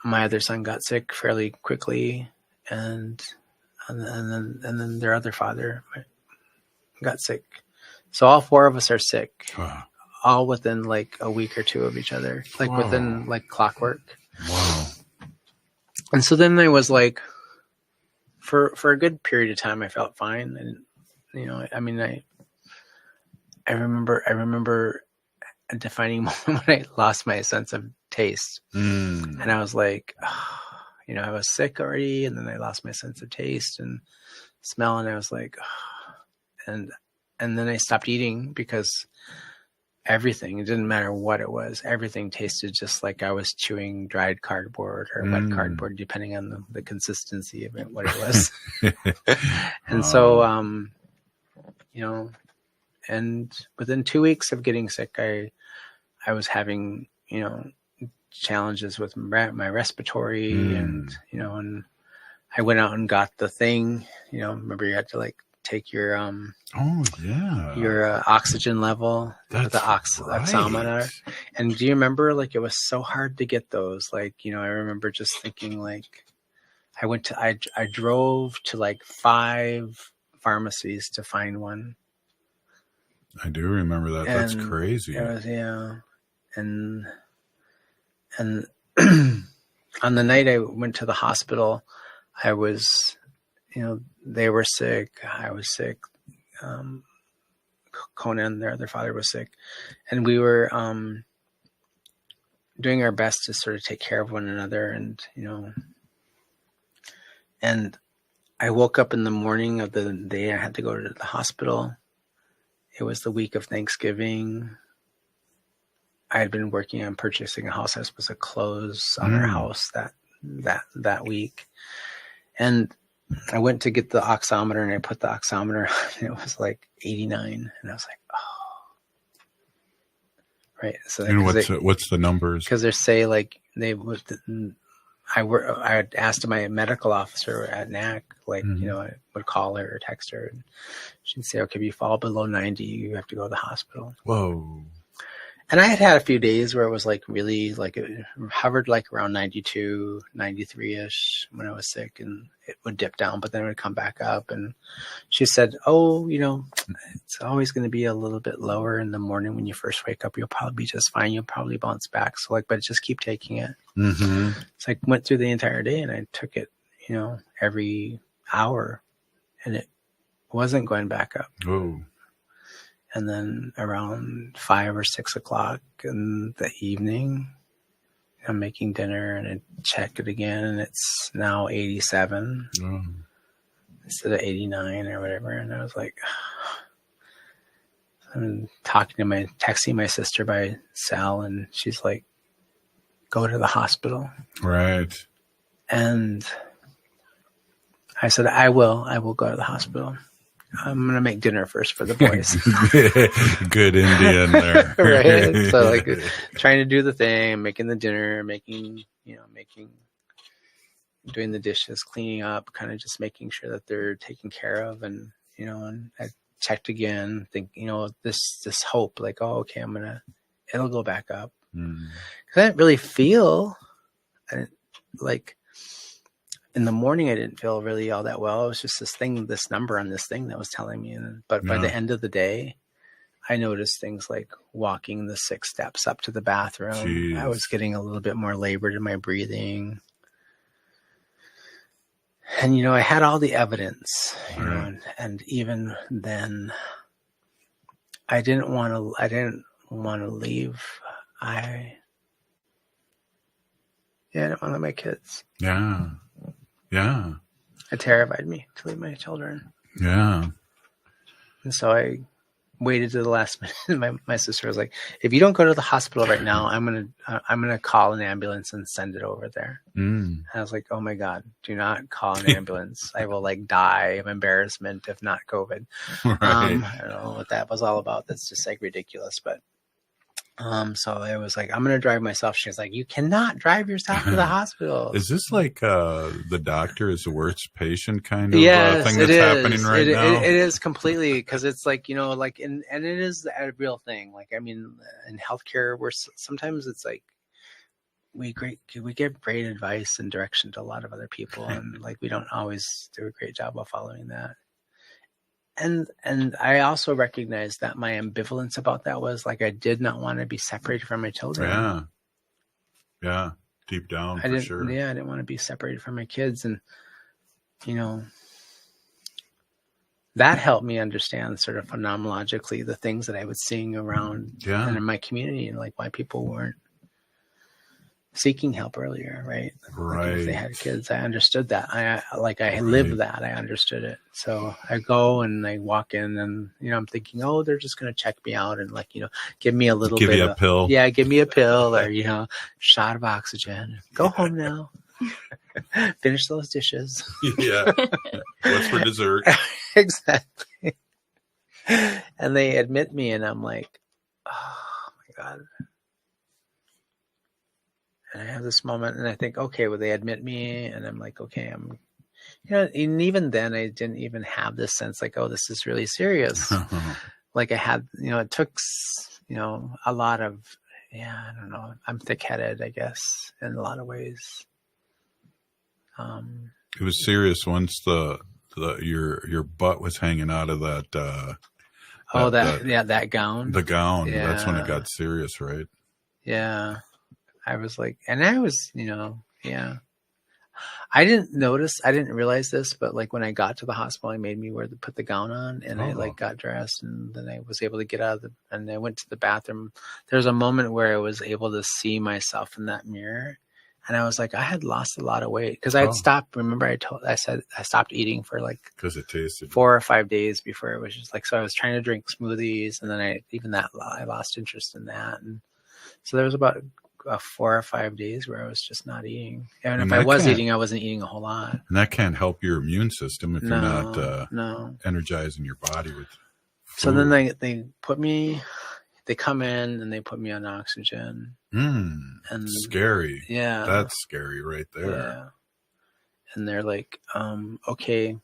my other son got sick fairly quickly, and then their other father got sick. So all four of us are sick, all within like a week or two of each other, like within like clockwork. Wow. And so then I was like, for a good period of time, I felt fine, and I remember a defining moment when I lost my sense of taste. And I was like, I was sick already, and then I lost my sense of taste and smell, and I was like, and then I stopped eating because everything, it didn't matter what it was, everything tasted just like I was chewing dried cardboard or wet cardboard, depending on the consistency of it, what it was. And so, and within 2 weeks of getting sick, I was having, challenges with my respiratory, and I went out and got the thing, remember you had to like take your, your oxygen level, the oximeter. And do you remember, like, it was so hard to get those? Like, I remember just thinking like, I drove to like 5 pharmacies to find one. I do remember that. That's And crazy. it was, yeah. And on the night I went to the hospital, I was, they were sick. I was sick. Conan, their other father, was sick. And we were doing our best to sort of take care of one another. And I woke up in the morning of the day I had to go to the hospital. It was the week of Thanksgiving. I had been working on purchasing a house. I was supposed to close on our house that week. And I went to get the oximeter, and I put the oximeter on, and it was like 89. And I was like, oh. Right. So and what's the numbers? Because they say like I had asked my medical officer at NAC, like, I would call her or text her, and she'd say, okay, if you fall below 90, you have to go to the hospital. Whoa. And I had a few days where it was like really like it hovered like around 92, 93-ish when I was sick, and it would dip down, but then it would come back up. And she said, oh, it's always going to be a little bit lower in the morning when you first wake up. You'll probably be just fine. You'll probably bounce back. So but just keep taking it. Mm-hmm. So I went through the entire day, and I took it, every hour, and it wasn't going back up. Oh. And then around 5 or 6 o'clock in the evening, I'm making dinner, and I check it again, and it's now 87 instead of 89 or whatever. And I was like, I'm texting my sister by cell, and she's like, go to the hospital. Right. And I said, I will go to the hospital. I'm going to make dinner first for the boys. Good Indian there. Right. So like trying to do the thing, making the dinner, doing the dishes, cleaning up, kind of just making sure that they're taken care of. And, and I checked again, think, this hope, like, oh, okay, it'll go back up. Cause I didn't really feel like, in the morning, I didn't feel really all that well. It was just this number on this thing that was telling me. But by the end of the day, I noticed things like walking the 6 steps up to the bathroom. Jeez. I was getting a little bit more labored in my breathing. And, I had all the evidence, and even then I didn't want to leave. I didn't want to leave my kids. Yeah. Yeah. It terrified me to leave my children. Yeah. And so I waited to the last minute. My sister was like, if you don't go to the hospital right now, I'm going to call an ambulance and send it over there. And I was like, oh my God, do not call an ambulance. I will die of embarrassment if not COVID. Right. I don't know what that was all about. That's just like ridiculous. But so I was like, I'm going to drive myself. She was like, you cannot drive yourself to the hospital. Is this like the doctor is the worst patient kind of thing that's happening right now? It is completely, because it's like, and it is a real thing. Like, I mean, in healthcare, sometimes it's like we give great advice and direction to a lot of other people, and like we don't always do a great job of following that. And I also recognized that my ambivalence about that was like I did not want to be separated from my children. Yeah, deep down, sure. Yeah, I didn't want to be separated from my kids, and that helped me understand sort of phenomenologically the things that I was seeing around and in my community, and like why people weren't seeking help earlier, right? Right. Like if they had kids, I understood that. I lived that. I understood it. So I go and I walk in, and I'm thinking, oh, they're just going to check me out and give me a little bit of a pill. Yeah, give me a pill or shot of oxygen. Go home now. Finish those dishes. Yeah. What's for dessert? Exactly. And they admit me, and I'm like, oh my God. And I have this moment, and I think, okay, well, they admit me, and I'm like, okay, and even then, I didn't even have this sense like, oh, this is really serious. Like I had, it took, a lot of, I don't know, I'm thick-headed, I guess, in a lot of ways. It was serious once your butt was hanging out of that Oh, that gown. The gown. Yeah. That's when it got serious, right? Yeah. I was like, and I was, yeah. I didn't realize this, but like when I got to the hospital, I made me put the gown on, and I like got dressed, and then I was able to get out and I went to the bathroom. There was a moment where I was able to see myself in that mirror, and I was like, I had lost a lot of weight because I had stopped. Remember, I said I stopped eating for like because it tasted 4 or 5 days before it was just like, so I was trying to drink smoothies, and then I lost interest in that, and so there was about 4 or 5 days where I was just not eating. And if I was eating, I wasn't eating a whole lot. And that can't help your immune system if you're not energizing your body with food. So then they come in and they put me on oxygen. And scary. Yeah. That's scary right there. Yeah. And they're like, okay.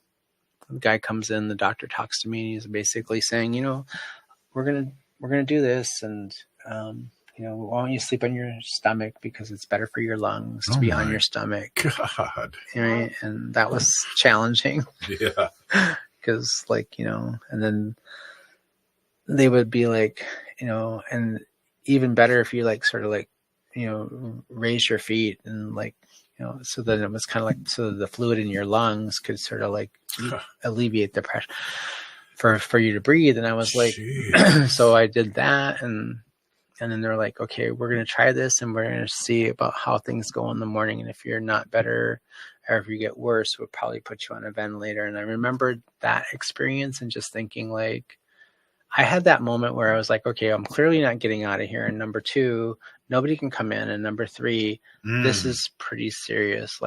The guy comes in, the doctor talks to me, and he's basically saying, we're gonna do this, and why don't you sleep on your stomach because it's better for your lungs to be on your stomach. God. Right? And that was challenging. Yeah. Because and then they would be like, and even better if you like sort of like, raise your feet and like, so then it was kind of like, so the fluid in your lungs could sort of like alleviate the pressure for you to breathe. And I was like, so I did that. And then they're like, okay, we're going to try this and we're going to see about how things go in the morning. And if you're not better or if you get worse, we'll probably put you on a ventilator. And I remembered that experience and just thinking like, I had that moment where I was like, okay, I'm clearly not getting out of here. And number 2, nobody can come in. And number 3, this is pretty serious.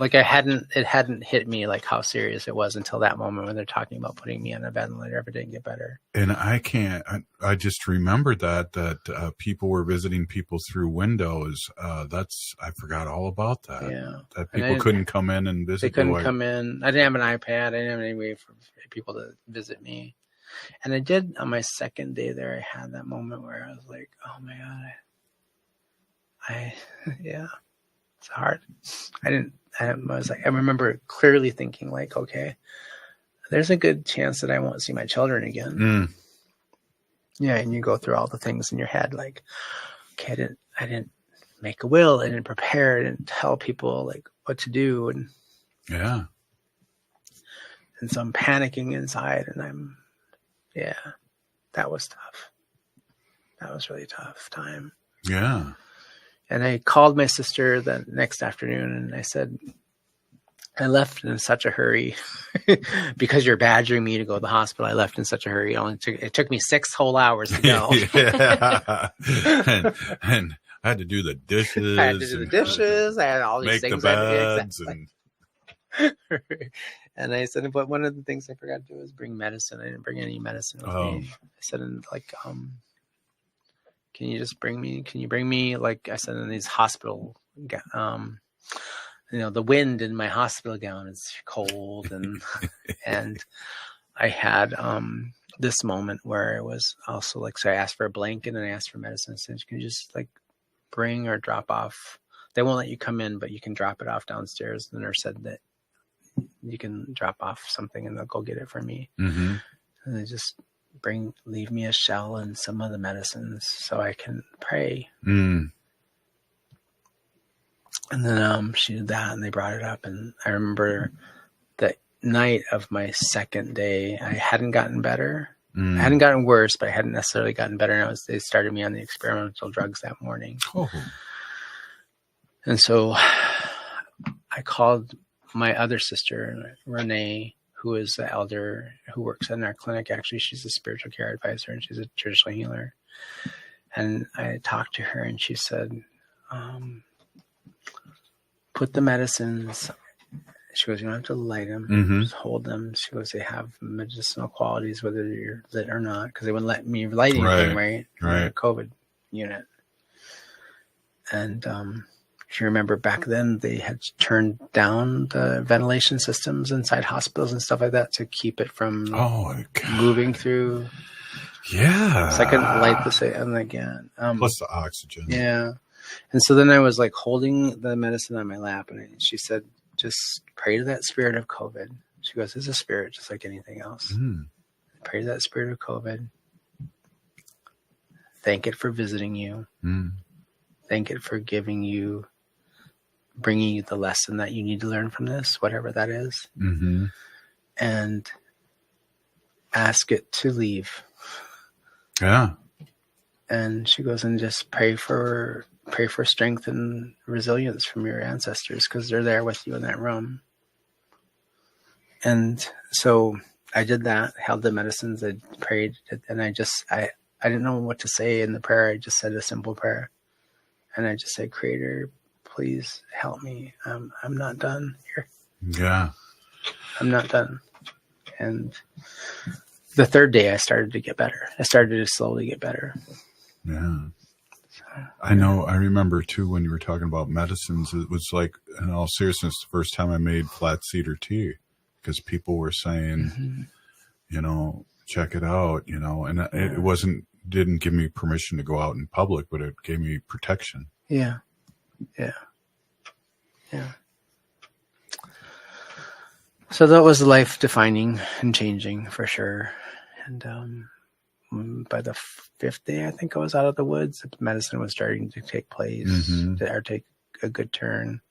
It hadn't hit me like how serious it was until that moment when they're talking about putting me on a ventilator if it didn't get better. And I just remembered that people were visiting people through windows. I forgot all about that. Yeah. That people couldn't come in and visit. They couldn't come in. I didn't have an iPad. I didn't have any way for people to visit me. And I did on my second day there, I had that moment where I was like, oh my God, it's hard. I remember clearly thinking like, okay, there's a good chance that I won't see my children again. Yeah. And you go through all the things in your head. Like, okay, I didn't make a will. I didn't prepare. I didn't tell people like what to do. And yeah. And so I'm panicking inside and that was tough. That was really tough time. Yeah. And I called my sister the next afternoon and I said, I left in such a hurry because you're badgering me to go to the hospital. I left in such a hurry. It took me 6 whole hours to go. Yeah. and I had to do the dishes. I had all these things. Make the beds. And I said, but one of the things I forgot to do was bring medicine. I didn't bring any medicine with me. I said, can you bring me, like I said, in these hospital, the wind in my hospital gown is cold. And, and I had, this moment where I was also like, so I asked for a blanket and I asked for medicine. I said, can you just like bring or drop off? They won't let you come in, but you can drop it off downstairs. The nurse said that you can drop off something and they'll go get it for me. Mm-hmm. And they just leave me a shell and some of the medicines so I can pray. And then she did that and they brought it up. And I remember the night of my second day, I hadn't gotten better. I hadn't gotten worse, but I hadn't necessarily gotten better. And they started me on the experimental drugs that morning. Oh. And so I called my other sister, Renee, who is the elder who works in our clinic. Actually, she's a spiritual care advisor and she's a traditional healer. And I talked to her and she said, put the medicines. She goes, you don't have to light them, just hold them. She goes, they have medicinal qualities, whether you're lit or not, because they wouldn't let me light anything, right? In the COVID unit. And if you remember back then, they had turned down the ventilation systems inside hospitals and stuff like that to keep it from moving through. Yeah. So I couldn't light this again. Plus the oxygen. Yeah. And so then I was like holding the medicine on my lap and she said, just pray to that spirit of COVID. She goes, it's a spirit just like anything else. pray to that spirit of COVID. Thank it for visiting you. Thank it for bringing you the lesson that you need to learn from this, whatever that is. And ask it to leave. Yeah. And she goes, and just pray for strength and resilience from your ancestors, because they're there with you in that room. And so I did that, held the medicines, I prayed, and I didn't know what to say in the prayer. I just said a simple prayer. And I just said, Creator, please help me. I'm not done here. Yeah. I'm not done. And the third day I started to get better. I started to slowly get better. Yeah. I know. I remember too, when you were talking about medicines, it was like, in all seriousness, the first time I made flat cedar tea, because people were saying, check it out, and it didn't give me permission to go out in public, but it gave me protection. Yeah. So that was life defining and changing for sure. And by the fifth day, I think I was out of the woods. Medicine was starting to take place, or take a good turn.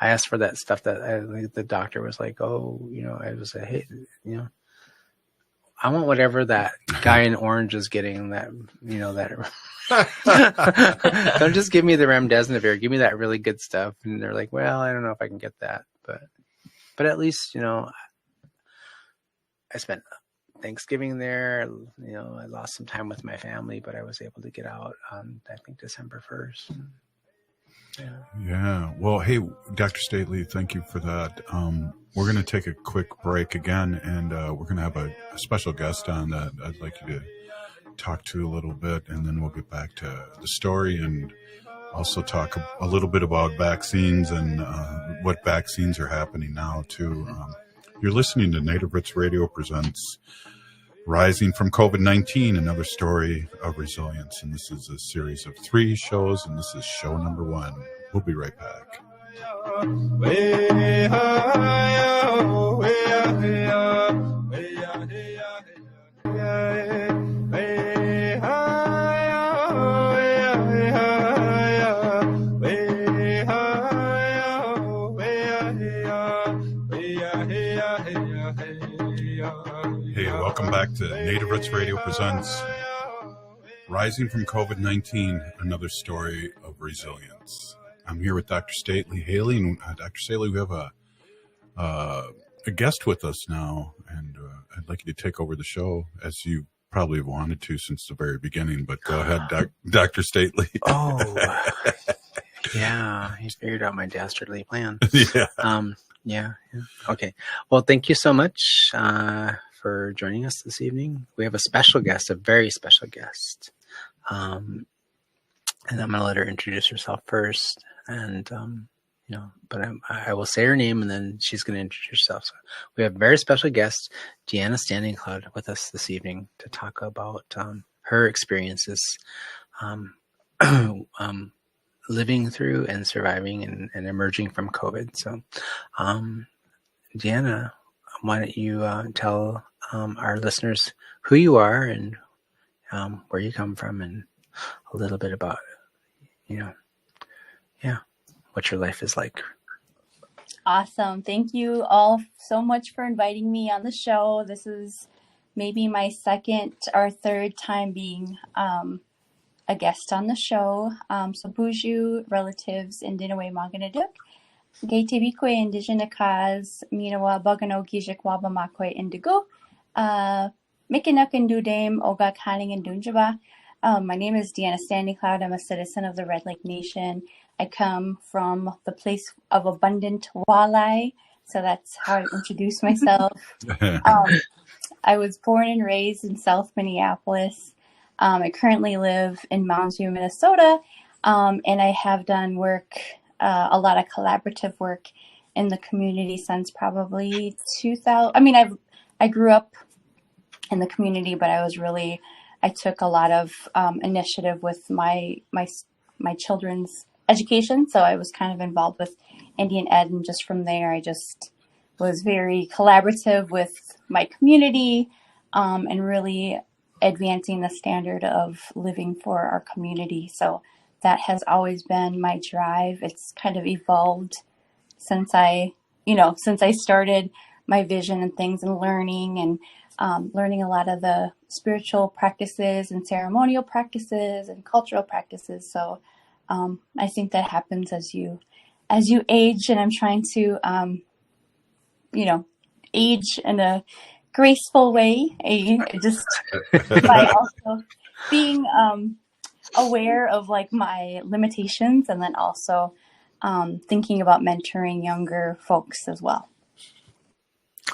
I asked for that stuff that the doctor was like, I was like, hey, I want whatever that guy in orange is getting, that don't just give me the remdesivir, give me that really good stuff. And they're like, well, I don't know if I can get that, but at least, I spent Thanksgiving there. I lost some time with my family, but I was able to get out on, I think, December 1st. Yeah. Well, hey, Dr. Stately, thank you for that. We're going to take a quick break again, and we're going to have a special guest on that I'd like you to talk to a little bit, and then we'll get back to the story and also talk a little bit about vaccines and what vaccines are happening now, too. You're listening to Native Roots Radio presents Rising from COVID-19, another story of resilience. And this is a series of 3 shows, and this is show number 1. We'll be right back. Hey, welcome back to Native Roots Radio presents Rising from COVID-19, another story of resilience. I'm here with Dr. Stately Haley, and Dr. Stately, we have a guest with us now, and I'd like you to take over the show, as you probably have wanted to since the very beginning, but go ahead, Dr. Stately. Yeah, he figured out my dastardly plan. Yeah. Yeah. Okay. Well, thank you so much for joining us this evening. We have a special guest, a very special guest. And I'm going to let her introduce herself first. And, but I will say her name, and then she's going to introduce herself. So we have a very special guest, Deanna StandingCloud, with us this evening to talk about her experiences living through and surviving and emerging from COVID. So, Deanna, why don't you tell our listeners who you are and where you come from, and a little bit about, what your life is like. Awesome. Thank you all so much for inviting me on the show. This is maybe my second or third time being a guest on the show. So Buju relatives in Dinaway Maganaduk, Gay Tibikwe Indigenous Kaz, Minawa Bagano Gijik Waba Makwe Indigo, Mikinak and Dudame, Oga Kaning and Dunjaba. My name is Deanna StandingCloud. I'm a citizen of the Red Lake Nation. I come from the place of abundant walleye, so that's how I introduce myself. I was born and raised in South Minneapolis. I currently live in Mounds View, Minnesota, and I have done work, a lot of collaborative work in the community since probably 2000. I mean, I grew up in the community, but I took a lot of initiative with my children's education, so I was kind of involved with Indian Ed, and just from there, I just was very collaborative with my community. and really advancing the standard of living for our community. So that has always been my drive. It's kind of evolved since I started my vision and things, and learning a lot of the spiritual practices and ceremonial practices and cultural practices. So I think that happens as you age, and I'm trying to age in a graceful way, just by also being aware of like my limitations, and then also thinking about mentoring younger folks as well.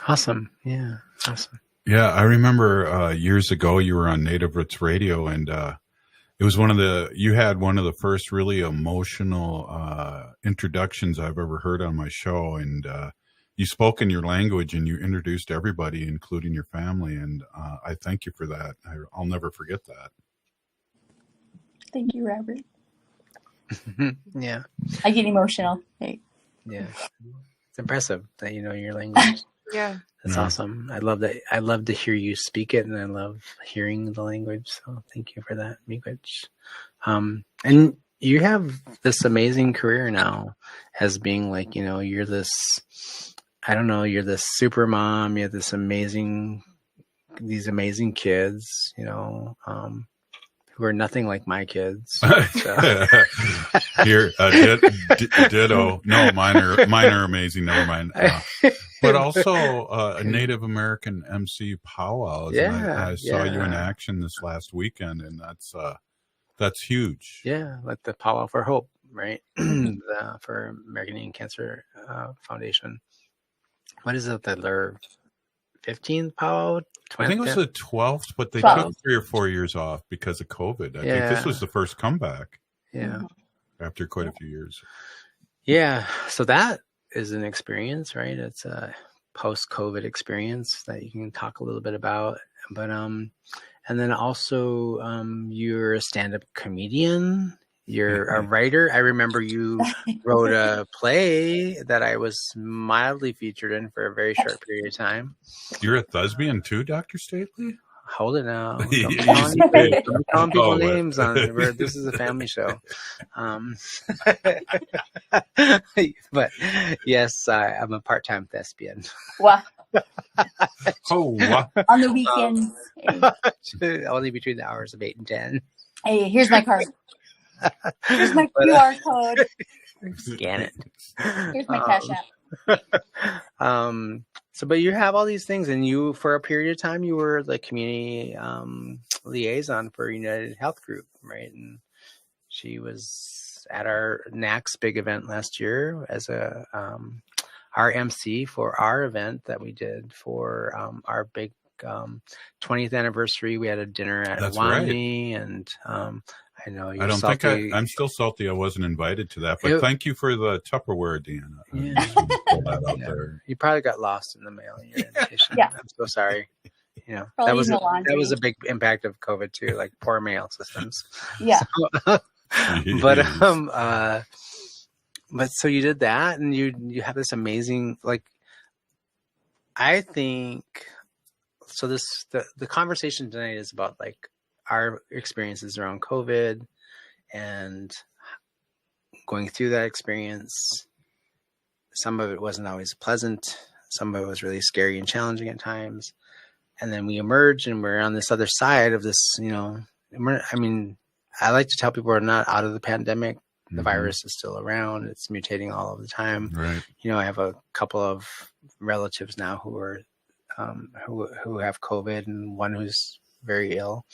Awesome. Yeah. Awesome. Yeah, I remember years ago you were on Native Roots Radio, and it was you had one of the first really emotional introductions I've ever heard on my show, and you spoke in your language and you introduced everybody, including your family, and I thank you for that. I'll never forget that. Thank you, Robert. Yeah. I get emotional. Hey. Yeah. It's impressive that you know your language. Yeah. That's awesome. I love that. I love to hear you speak it, and I love hearing the language. So thank you for that, Miigwech. And you have this amazing career now as being like, you're this, you're this super mom. You have these amazing kids, who are nothing like my kids. So. Here, ditto. No, mine are amazing. Never mind. But also a Native American MC powwow. Yeah, I saw you in action this last weekend, and that's huge. Yeah, like the powwow for hope, right? For American Indian Cancer Foundation. What is it? Their 15th powwow? 20th? I think it was the 12th, but they 12th. took 3 or 4 years off because of COVID. I think this was the first comeback. Yeah. After quite a few years. Yeah. So that is an experience, right? It's a post-COVID experience that you can talk a little bit about. But and then also you're a stand-up comedian. You're a writer. I remember you wrote a play that I was mildly featured in for a very short period of time. You're a thespian too, Dr. Stately? Hold it now. Don't be calling people names on it. This is a family show. But yes, I'm a part-time thespian. Wow. Wow. On the weekends. Only between the hours of 8 and 10. Hey, here's my card. Here's my QR code. Scan it. Here's my Cash App. But you have all these things, and you, for a period of time, you were the community liaison for United Health Group, right? And she was at our NACS big event last year as a our MC for our event that we did for our big 20th anniversary. We had a dinner at Wami, and I know you're salty. I'm still salty I wasn't invited to that, but thank you for the Tupperware, Deanna. Yeah. Pull that out there. You probably got lost in the mail in your invitation. Yeah. I'm so sorry. Probably that was a big impact of COVID too, like poor mail systems. Yeah. So, but so you did that, and you have this amazing, like, I think so. The conversation tonight is about like our experiences around COVID and going through that experience. Some of it wasn't always pleasant. Some of it was really scary and challenging at times. And then we emerged, and we're on this other side of this, I like to tell people we're not out of the pandemic. The virus is still around. It's mutating all of the time. Right. I have a couple of relatives now who are, who have COVID, and one who's very ill.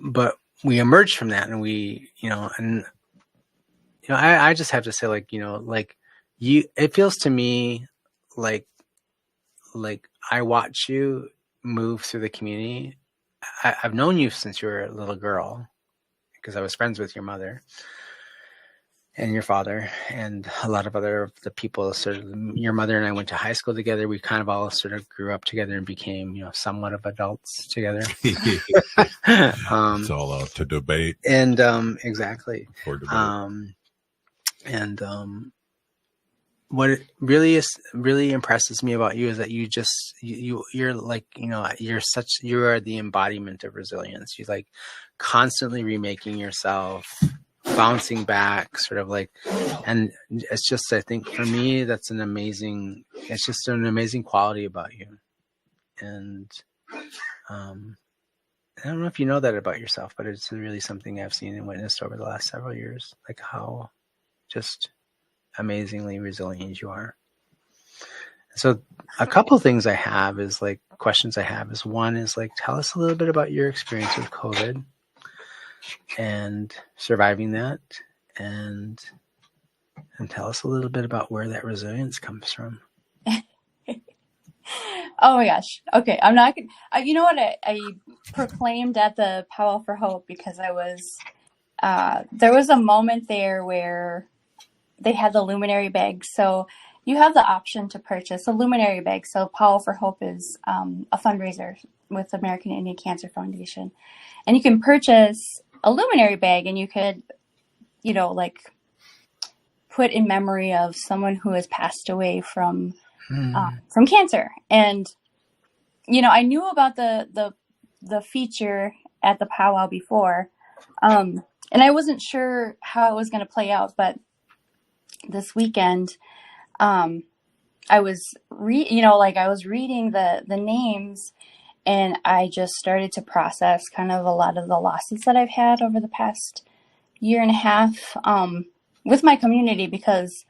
But we emerged from that, and I just have to say, it feels to me like I watch you move through the community. I've known you since you were a little girl, because I was friends with your mother and your father and a lot of the people. Sort of, your mother and I went to high school together. We kind of all sort of grew up together and became, somewhat of adults together. It's all out to debate. And exactly. For debate. what it really impresses me about you is that you're like, you are the embodiment of resilience. You like constantly remaking yourself, bouncing back, sort of like, and it's just, I think for me, it's just an amazing quality about you. And I don't know if you know that about yourself, but it's really something I've seen and witnessed over the last several years, like how just amazingly resilient you are. So a couple things I have is like questions I have is, one is like, tell us a little bit about your experience with COVID and surviving that, and tell us a little bit about where that resilience comes from. Oh my gosh. Okay. I'm not gonna, you know what? I proclaimed at the Powell for Hope because there was a moment there where they had the luminary bag. So you have the option to purchase a luminary bag. So Powell for Hope is a fundraiser with American Indian Cancer Foundation. And you can purchase a luminary bag, and you could, like put in memory of someone who has passed away from cancer. And, I knew about the feature at the powwow before. And I wasn't sure how it was going to play out, but this weekend, I was reading the names, and I just started to process kind of a lot of the losses that I've had over the past year and a half, with my community, because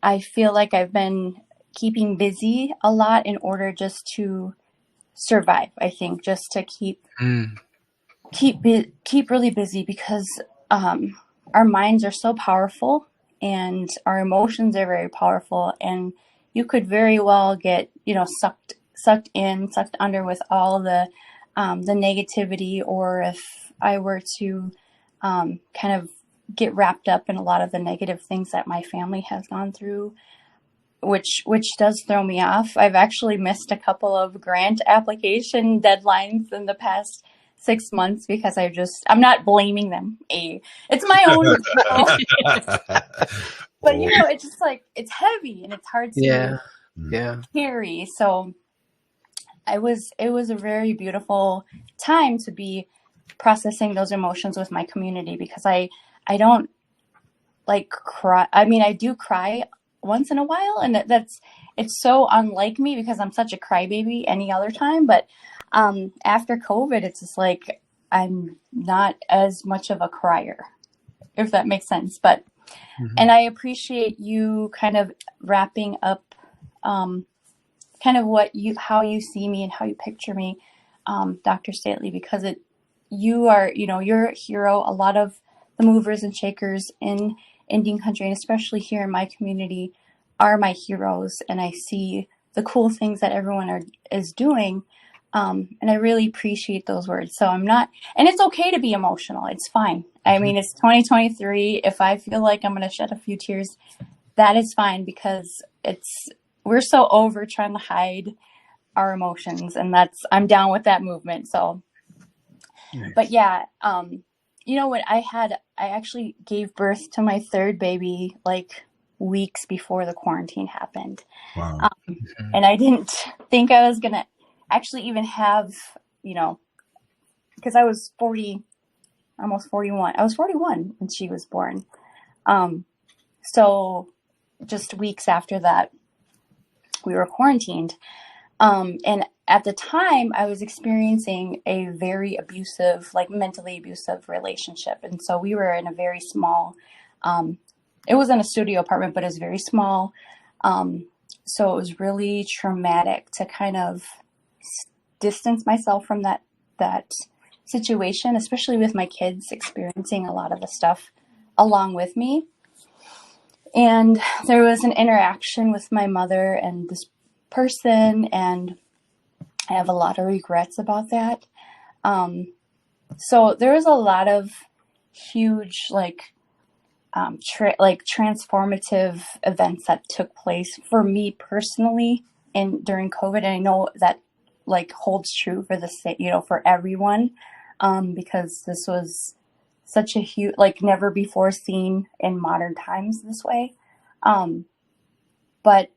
I feel like I've been keeping busy a lot in order just to survive. I think just to keep really busy, because our minds are so powerful and our emotions are very powerful, and you could very well get sucked under with all the negativity, or if I were to kind of get wrapped up in a lot of the negative things that my family has gone through, which does throw me off. I've actually missed a couple of grant application deadlines in the past 6 months because I'm not blaming them. It's my own. But it's just like, it's heavy and it's hard to carry. So it was a very beautiful time to be processing those emotions with my community, because I don't like cry. I mean, I do cry once in a while, and it's so unlike me because I'm such a crybaby any other time. But after COVID, it's just like I'm not as much of a crier, if that makes sense. But and I appreciate you kind of wrapping up kind of how you see me and how you picture me, Dr. Stately, because you are, you're a hero. A lot of the movers and shakers in Indian country, and especially here in my community, are my heroes. And I see the cool things that everyone is doing. And I really appreciate those words. So and it's okay to be emotional. It's fine. I mean, it's 2023. If I feel like I'm going to shed a few tears, that is fine, because we're so over trying to hide our emotions, and I'm down with that movement. So, nice. But yeah, when I actually gave birth to my third baby like weeks before the quarantine happened. Wow. And I didn't think I was going to actually even have, because I was 40, almost 41. I was 41 when she was born. So just weeks after that, we were quarantined. And at the time, I was experiencing a very abusive, like mentally abusive relationship. And so we were in a very small, it wasn't a studio apartment, but it was very small. So it was really traumatic to kind of distance myself from that situation, especially with my kids experiencing a lot of the stuff along with me. And there was an interaction with my mother and this person, and I have a lot of regrets about that. So there was a lot of huge, transformative events that took place for me personally during COVID. And I know that holds true for for everyone, because this was such a huge, never before seen in modern times this way. But,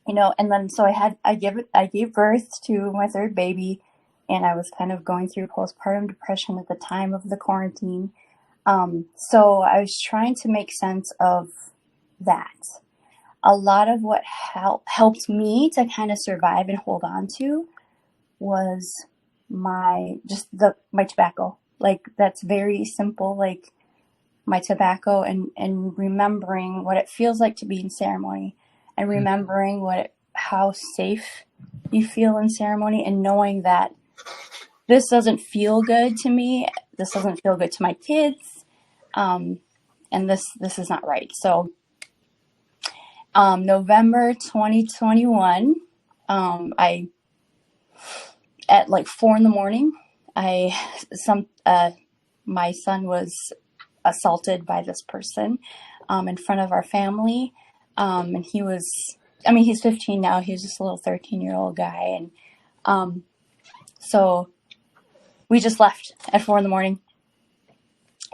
and then so I gave birth to my third baby, and I was kind of going through postpartum depression at the time of the quarantine. So I was trying to make sense of that. A lot of what helped me to kind of survive and hold on to was my tobacco. Like, that's very simple, like my tobacco, and remembering what it feels like to be in ceremony, and remembering how safe you feel in ceremony, and knowing that this doesn't feel good to me. This doesn't feel good to my kids. And this is not right. So, November 2021, at like 4 a.m, my son was assaulted by this person, in front of our family. And he's 15 now. He was just a little 13-year-old guy. And, so we just left at 4 a.m.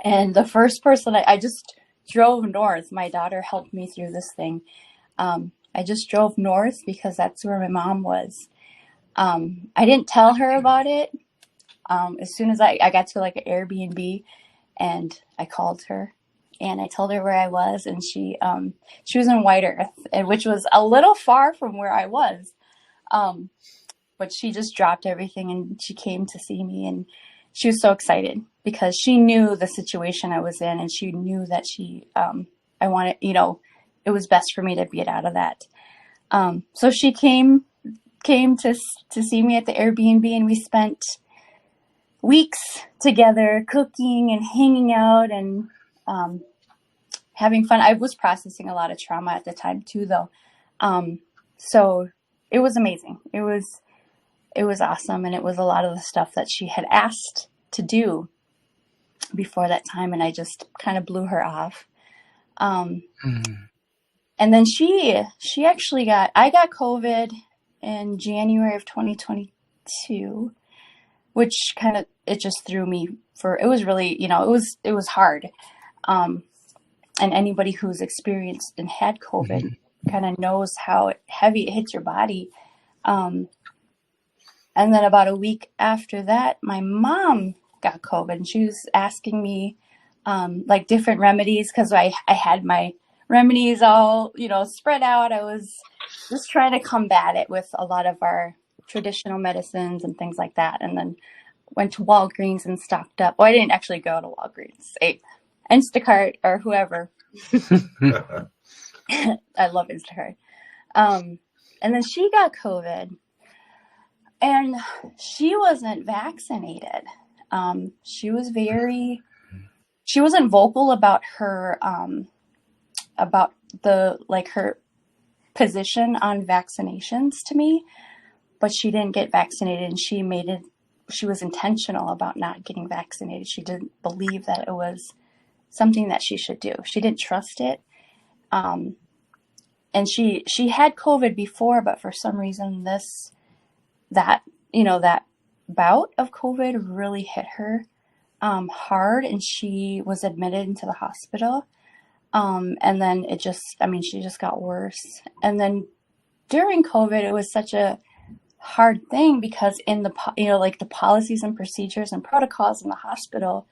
And the first person I just drove north. My daughter helped me through this thing. I just drove north because that's where my mom was. I didn't tell her about it. As soon as I got to like an Airbnb, and I called her and I told her where I was, and she was in White Earth, which was a little far from where I was. But she just dropped everything and she came to see me, and she was so excited because she knew the situation I was in, and she knew that I wanted, it was best for me to get out of that. So she came to see me at the Airbnb, and we spent weeks together cooking and hanging out and having fun. I was processing a lot of trauma at the time too, though. So it was amazing. It was awesome. And it was a lot of the stuff that she had asked to do before that time. And I just kind of blew her off. And then she actually I got COVID in January of 2022, which it just threw me it was really, it was hard. And anybody who's experienced and had COVID kind of knows how heavy it hits your body. And then about a week after that, my mom got COVID, and she was asking me, like different remedies, because I had my remedies all, spread out. I was just trying to combat it with a lot of our traditional medicines and things like that. And then went to Walgreens and stocked up. Well, I didn't actually go to Walgreens. Instacart or whoever. I love Instacart. And then she got COVID, and she wasn't vaccinated. She wasn't vocal about her, about her position on vaccinations to me, but she didn't get vaccinated, and she was intentional about not getting vaccinated. She didn't believe that it was something that she should do. She didn't trust it. And she had COVID before, but for some reason that bout of COVID really hit her hard, and she was admitted into the hospital. And then she just got worse. And then during COVID, it was such a hard thing because in the the policies and procedures and protocols in the hospital,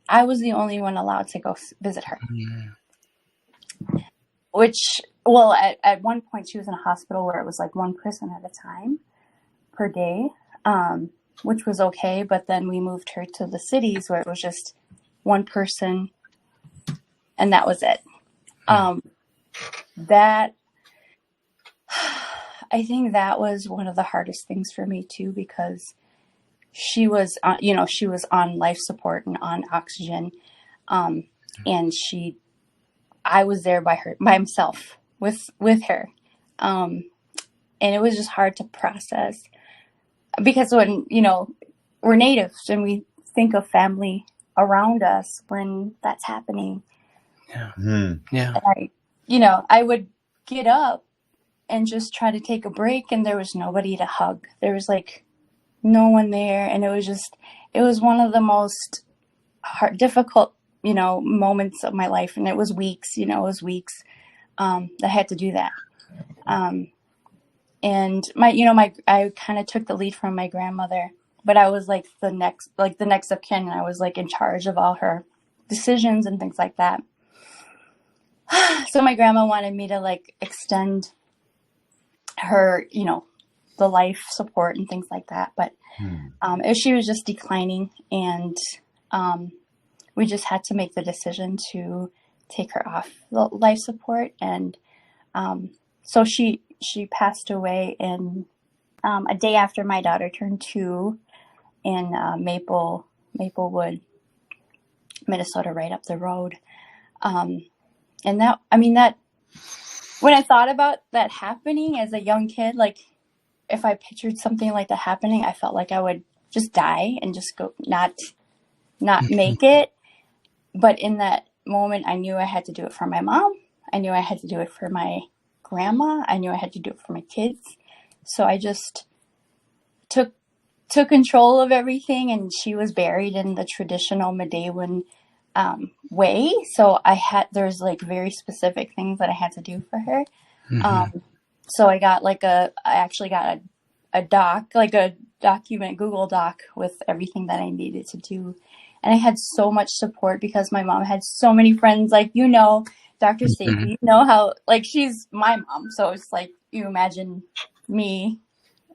I was the only one allowed to go visit her. Which, well, at one point she was in a hospital where it was like one person at a time per day, which was okay. But then we moved her to the cities where it was just one person, and that was it. I think that was one of the hardest things for me too, because she was, she was on life support and on oxygen. And I was there by myself with her. And it was just hard to process because when, we're natives and we think of family around us when that's happening. Yeah. Yeah. I would get up and just try to take a break, and there was nobody to hug. There was like no one there. And it was one of the most difficult, moments of my life. And it was weeks, that I had to do that. And I kind of took the lead from my grandmother, but I was like the next of kin, and I was like in charge of all her decisions and things like that. So my grandma wanted me to like extend her, the life support and things like that. But she was just declining, and we just had to make the decision to take her off the life support. And so she passed away in a day after my daughter turned 2 in Maplewood, Minnesota, right up the road. And that when I thought about that happening as a young kid, like if I pictured something like that happening, I felt like I would just die and just go not make it. But in that moment, I knew I had to do it for my mom. I knew I had to do it for my grandma. I knew I had to do it for my kids. So I just took control of everything, and she was buried in the traditional Medewan way. So there's like very specific things that I had to do for her. So I actually got a doc, like a document, Google Doc with everything that I needed to do. And I had so much support because my mom had so many friends, like, Dr. Stacy, how, like, she's my mom. So it's like, you imagine me,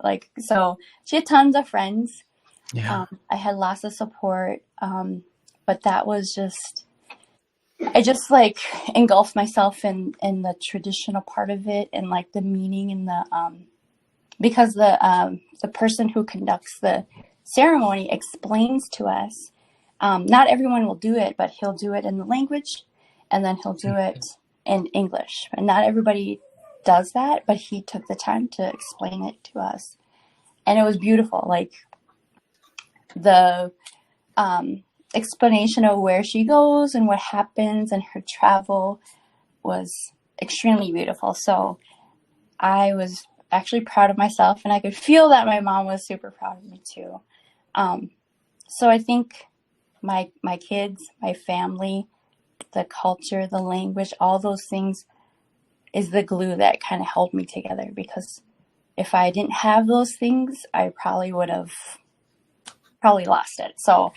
like, so she had tons of friends. Yeah. I had lots of support. But that was I just like engulfed myself in the traditional part of it, and like the meaning and because the person who conducts the ceremony explains to us, not everyone will do it, but he'll do it in the language, and then he'll do it in English. And not everybody does that, but he took the time to explain it to us. And it was beautiful. Like the explanation of where she goes and what happens and her travel was extremely beautiful. So I was actually proud of myself, and I could feel that my mom was super proud of me too. So I think my kids, my family, the culture, the language, all those things is the glue that kind of held me together, because if I didn't have those things, I probably would have lost it. So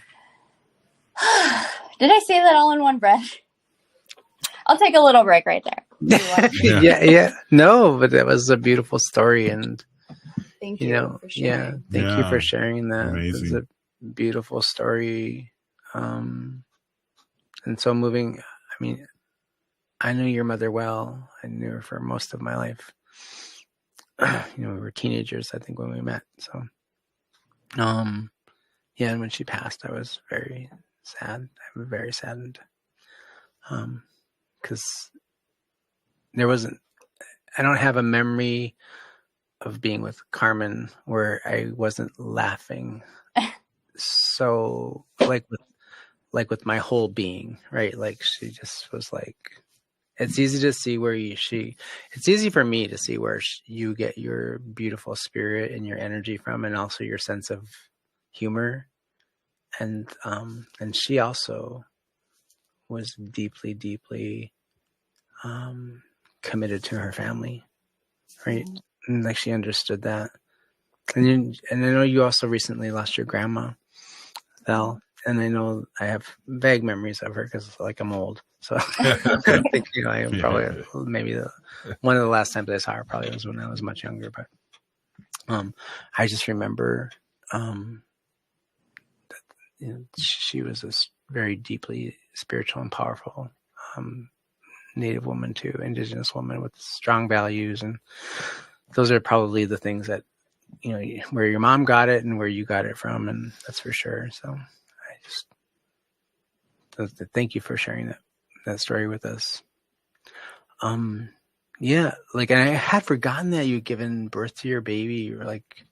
did I say that all in one breath? I'll take a little break right there. Yeah. No, but that was a beautiful story, and thank you for sharing. Thank you for sharing that. Amazing. It's a beautiful story. And so moving, I knew your mother well. I knew her for most of my life. We were teenagers, I think, when we met. So, and when she passed, I was very sad. I'm very saddened. Because I don't have a memory of being with Carmen where I wasn't laughing. So like with my whole being, right? Like she just was like, it's easy to see it's easy for me to see where you get your beautiful spirit and your energy from, and also your sense of humor. And she also was deeply, deeply committed to her family, right? And like she understood that. And I know you also recently lost your grandma, Val. And I know I have vague memories of her because, like, I'm old. So I think, I am probably maybe one of the last times I saw her probably was when I was much younger. But I just remember that she was this very deeply spiritual and powerful Native woman too, Indigenous woman with strong values. And those are probably the things that, where your mom got it and where you got it from. And that's for sure. So thank you for sharing that story with us. And I had forgotten that you'd given birth to your baby. You were like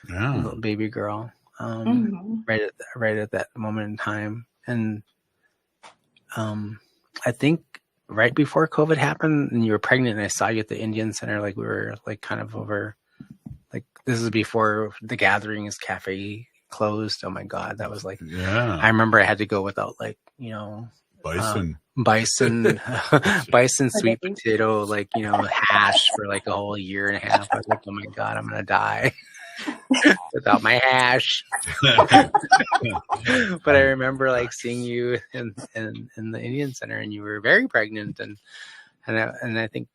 a little baby girl, right at that moment in time. And I think right before COVID happened and you were pregnant and I saw you at the Indian Center, like we were like kind of over, like this is before the Gatherings Cafe closed. Oh my God. That was like, I remember I had to go without bison. bison sweet potato, like, hash for like a whole year and a half. I was like, oh my God, I'm gonna die without my hash. But I remember like seeing you in the Indian Center, and you were very pregnant, and I think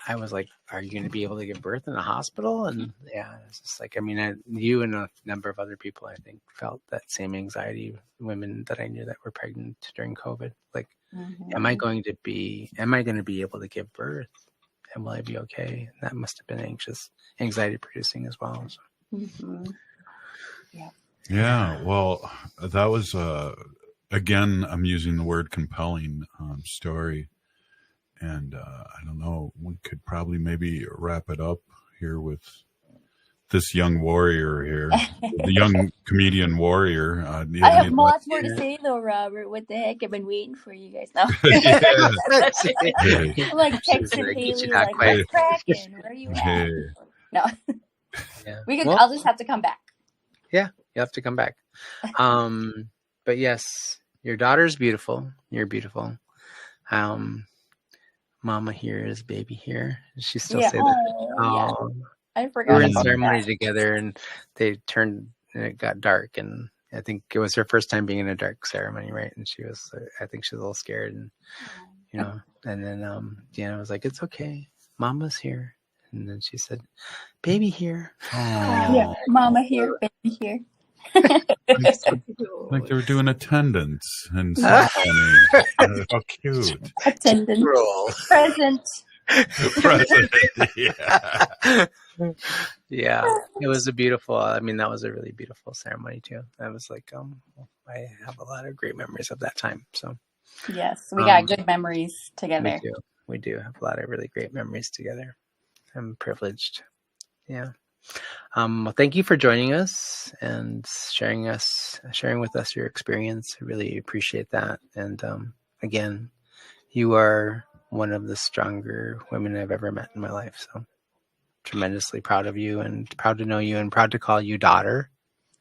I was like, are you going to be able to give birth in a hospital? And yeah, it's just like, I mean, you and a number of other people, I think, felt that same anxiety. Women that I knew that were pregnant during COVID, like, am I going to be able to give birth? And will I be okay? And that must have been anxiety producing as well. So. Yeah. Well, that was, again, I'm using the word compelling story. And I don't know, we could probably maybe wrap it up here with this young warrior here, the young comedian warrior. I have lots more to say though, Robert. What the heck? I've been waiting for you guys now. I'm like texting Haley, like, what's cracking? Where are you at? No. Yeah. I'll just have to come back. Yeah, you have to come back. But yes, your daughter's beautiful. You're beautiful. Mama here is baby here. She still say that. Oh, yeah. I forgot. We were in ceremony together, and they turned, and it got dark, and I think it was her first time being in a dark ceremony, right? And I think she was a little scared, and and then Deanna was like, "It's okay, Mama's here," and then she said, "Baby here." Yeah, Mama here, baby here. Like they were doing attendance and ceremony. How cute. Attendance. Present. Yeah. It was that was a really beautiful ceremony too. I was like, I have a lot of great memories of that time. So yes, we got good memories together. We do have a lot of really great memories together. I'm privileged. Yeah. Well, thank you for joining us and sharing with us your experience. I really appreciate that. And again, you are one of the stronger women I've ever met in my life. So tremendously proud of you, and proud to know you, and proud to call you daughter.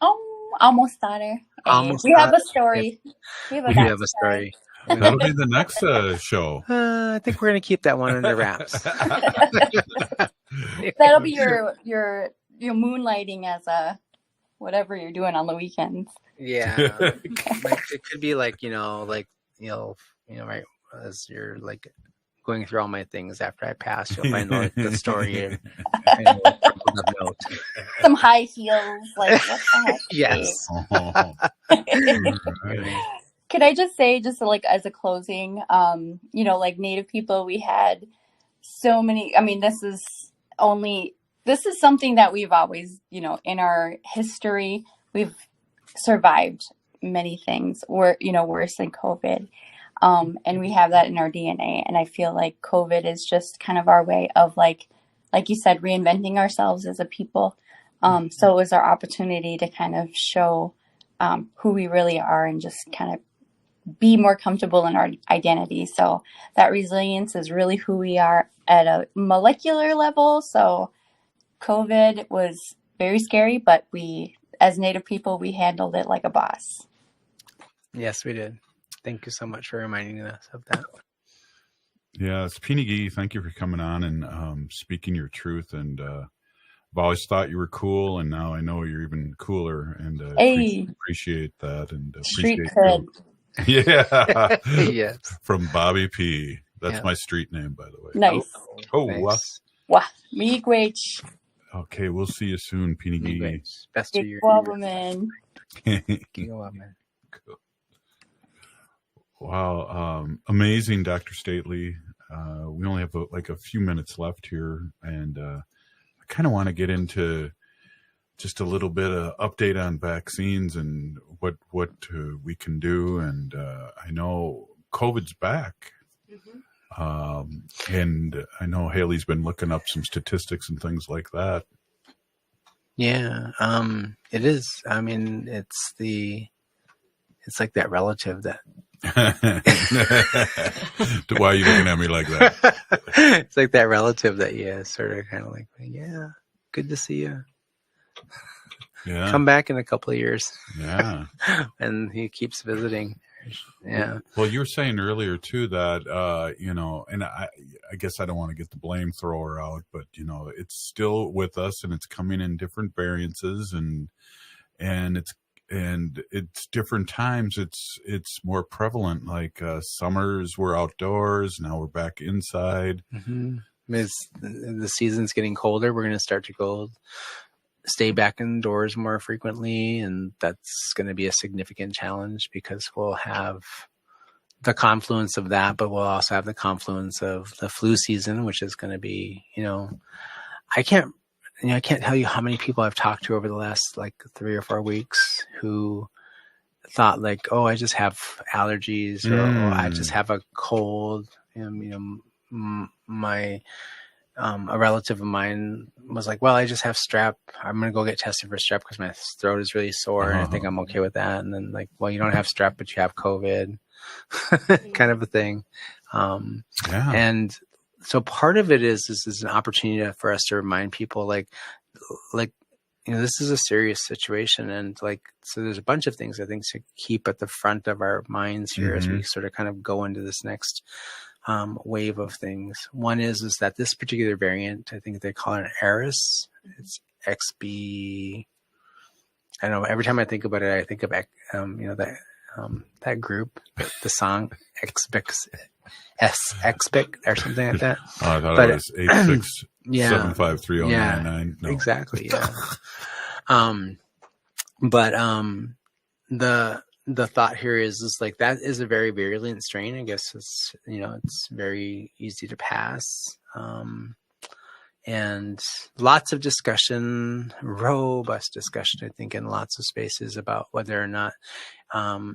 Oh, almost daughter. Almost. We have a story. We have a story. That'll be the next show. I think we're going to keep that one under wraps. That'll be your moonlighting as a whatever you're doing on the weekends. Yeah, it could be like right as you're like going through all my things after I pass, you'll find like the story and some high heels, like what the heck? Yes. Could I just say, just like as a closing, like Native people, we had so many. I mean, this is something that we've always, in our history, we've survived many things worse than COVID. And we have that in our DNA. And I feel like COVID is just kind of our way of like you said, reinventing ourselves as a people. So it was our opportunity to kind of show who we really are and just kind of be more comfortable in our identity. So that resilience is really who we are at a molecular level. So COVID was very scary, but we, as Native people, we handled it like a boss. Yes, we did. Thank you so much for reminding us of that. Yes, Pinigi, thank you for coming on and speaking your truth. And I've always thought you were cool, and now I know you're even cooler. And appreciate that. And street cred. Yeah. Yes. From Bobby P. That's my street name, by the way. Nice. Oh, nice. Wow. Miigwech. Okay, we'll see you soon, Pinigi. Best of your man. Cool. Wow, amazing, Dr. Stately. We only have a few minutes left here, and I kind of want to get into just a little bit of update on vaccines and what we can do. And I know COVID's back. And I know Haley's been looking up some statistics and things like that. Yeah, it is. I mean, it's like that relative that. Why are you looking at me like that? It's like that relative that you sort of kind of like, yeah, good to see you. Yeah. Come back in a couple of years. Yeah. And he keeps visiting. Yeah. Well, you were saying earlier too that and I guess I don't want to get the blame thrower out, but it's still with us, and it's coming in different variances, and it's different times. It's more prevalent. Like summers we're outdoors, now we're back inside. Mm-hmm. As the season's getting colder, we're going to start to stay back indoors more frequently, and that's going to be a significant challenge because we'll have the confluence of that, but we'll also have the confluence of the flu season, which is going to be, I can't tell you how many people I've talked to over the last like 3 or 4 weeks who thought like, oh, I just have allergies, or I just have a cold. My a relative of mine was like, well, I just have strep. I'm going to go get tested for strep because my throat is really sore, and I think I'm okay with that. And then like, well, you don't have strep, but you have COVID, kind of a thing. And so part of it is an opportunity for us to remind people like, this is a serious situation. And like, so there's a bunch of things I think to keep at the front of our minds here as we sort of kind of go into this next wave of things. One is that this particular variant, I think they call it an Eris. It's XB. I don't know. Every time I think about it, I think of that group, the song Xbic or something like that. Oh, I thought it was 867530999. No. Exactly. Yeah. The thought here is like that is a very virulent strain. I guess it's it's very easy to pass, and lots of discussion, robust discussion, I think, in lots of spaces about whether or not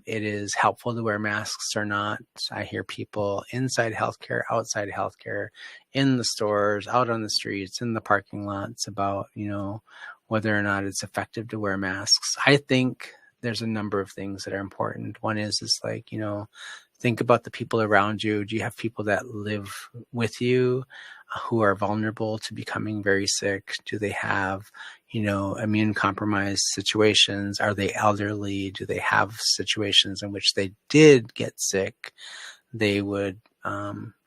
it is helpful to wear masks or not. I hear people inside healthcare, outside healthcare, in the stores, out on the streets, in the parking lots about whether or not it's effective to wear masks. I think there's a number of things that are important. One is like, think about the people around you. Do you have people that live with you who are vulnerable to becoming very sick? Do they have, immune compromised situations? Are they elderly? Do they have situations in which they did get sick? They would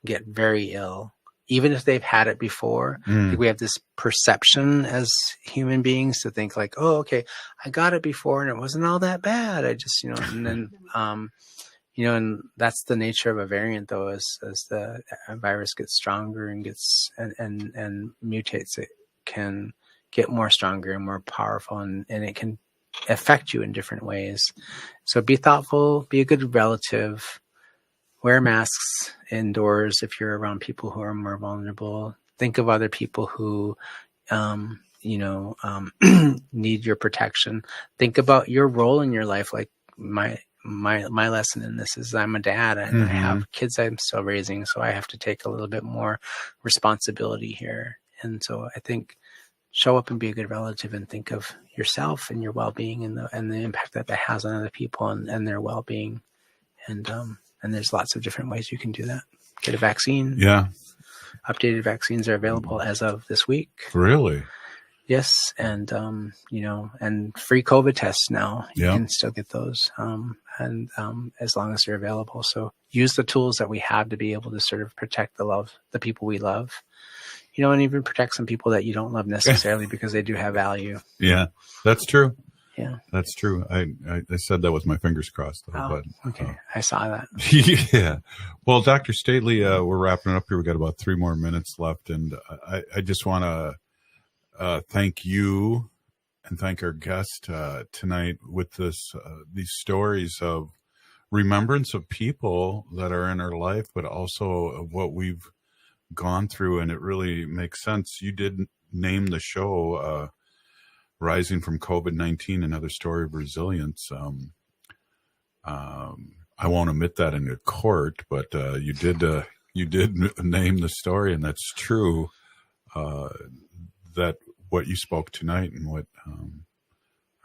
get very ill. Even if they've had it before, I think we have this perception as human beings to think like, oh, okay, I got it before and it wasn't all that bad. I just, and then, and that's the nature of a variant though, as the virus gets stronger and gets, and mutates, it can get more stronger and more powerful, and it can affect you in different ways. So be thoughtful, be a good relative. Wear masks indoors if you're around people who are more vulnerable. Think of other people who, need your protection. Think about your role in your life. Like my lesson in this is I'm a dad and I have kids I'm still raising, so I have to take a little bit more responsibility here. And so I think show up and be a good relative, and think of yourself and your well-being and the impact that has on other people and their well-being. And there's lots of different ways you can do that. Get a vaccine. Yeah. Updated vaccines are available as of this week. Really? Yes. And, and free COVID tests now. You can still get those. As long as they're available. So use the tools that we have to be able to sort of protect the people we love, and even protect some people that you don't love necessarily because they do have value. Yeah, that's true. Yeah, that's true. I said that with my fingers crossed, though. But okay, I saw that. Yeah. Well, Dr. Stately, we're wrapping up here. We got about 3 more minutes left, and I just want to thank you and thank our guest tonight with these stories of remembrance of people that are in our life, but also of what we've gone through, and it really makes sense. You did name the show. Rising from COVID-19, another story of resilience. I won't admit that in a court, but you did name the story, and that's true. That what you spoke tonight and what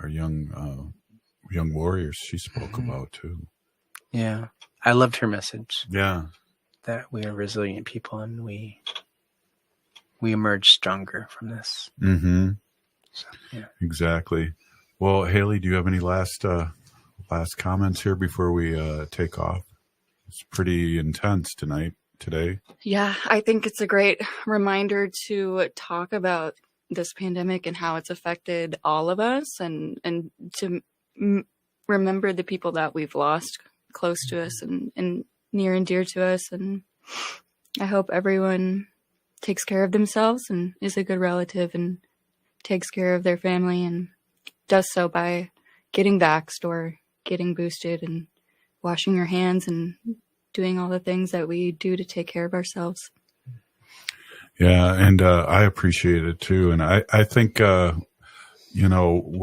our young warriors she spoke about too. Yeah, I loved her message. Yeah, that we are resilient people and we emerge stronger from this. Mm-hmm. So, yeah. Exactly. Well, Haley, do you have any last last comments here before we take off? It's pretty intense today. Yeah, I think it's a great reminder to talk about this pandemic and how it's affected all of us, and to remember the people that we've lost close to us and near and dear to us. And I hope everyone takes care of themselves and is a good relative and takes care of their family, and does so by getting vaxxed or getting boosted and washing your hands and doing all the things that we do to take care of ourselves. Yeah, and I appreciate it too. And I think, we're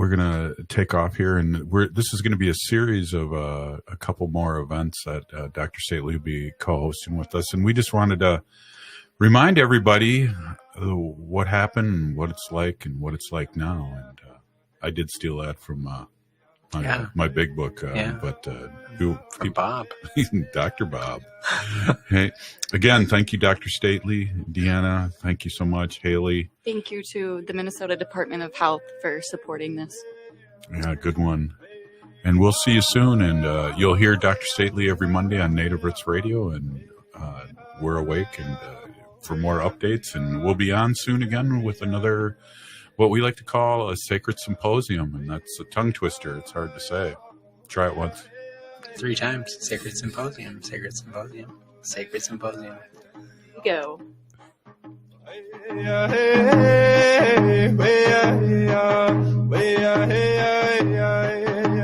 going to take off here, and this is going to be a series of a couple more events that Dr. Stately will be co-hosting with us. And we just wanted to remind everybody what happened, and what it's like, and what it's like now. And I did steal that from my big book, but From Bob. Dr. Bob. Hey, again, thank you, Dr. Stately, Deanna. Thank you so much, Haley. Thank you to the Minnesota Department of Health for supporting this. Yeah, good one. And we'll see you soon. And you'll hear Dr. Stately every Monday on Native Roots Radio. And we're awake and for more updates. And we'll be on soon again with another, what we like to call a sacred symposium. And that's a tongue twister. It's hard to say. Try it once. 3 times. Sacred Symposium. Sacred Symposium. Sacred Symposium. Go. Hey, hey, hey, hey, hey, hey, hey, hey, hey, hey.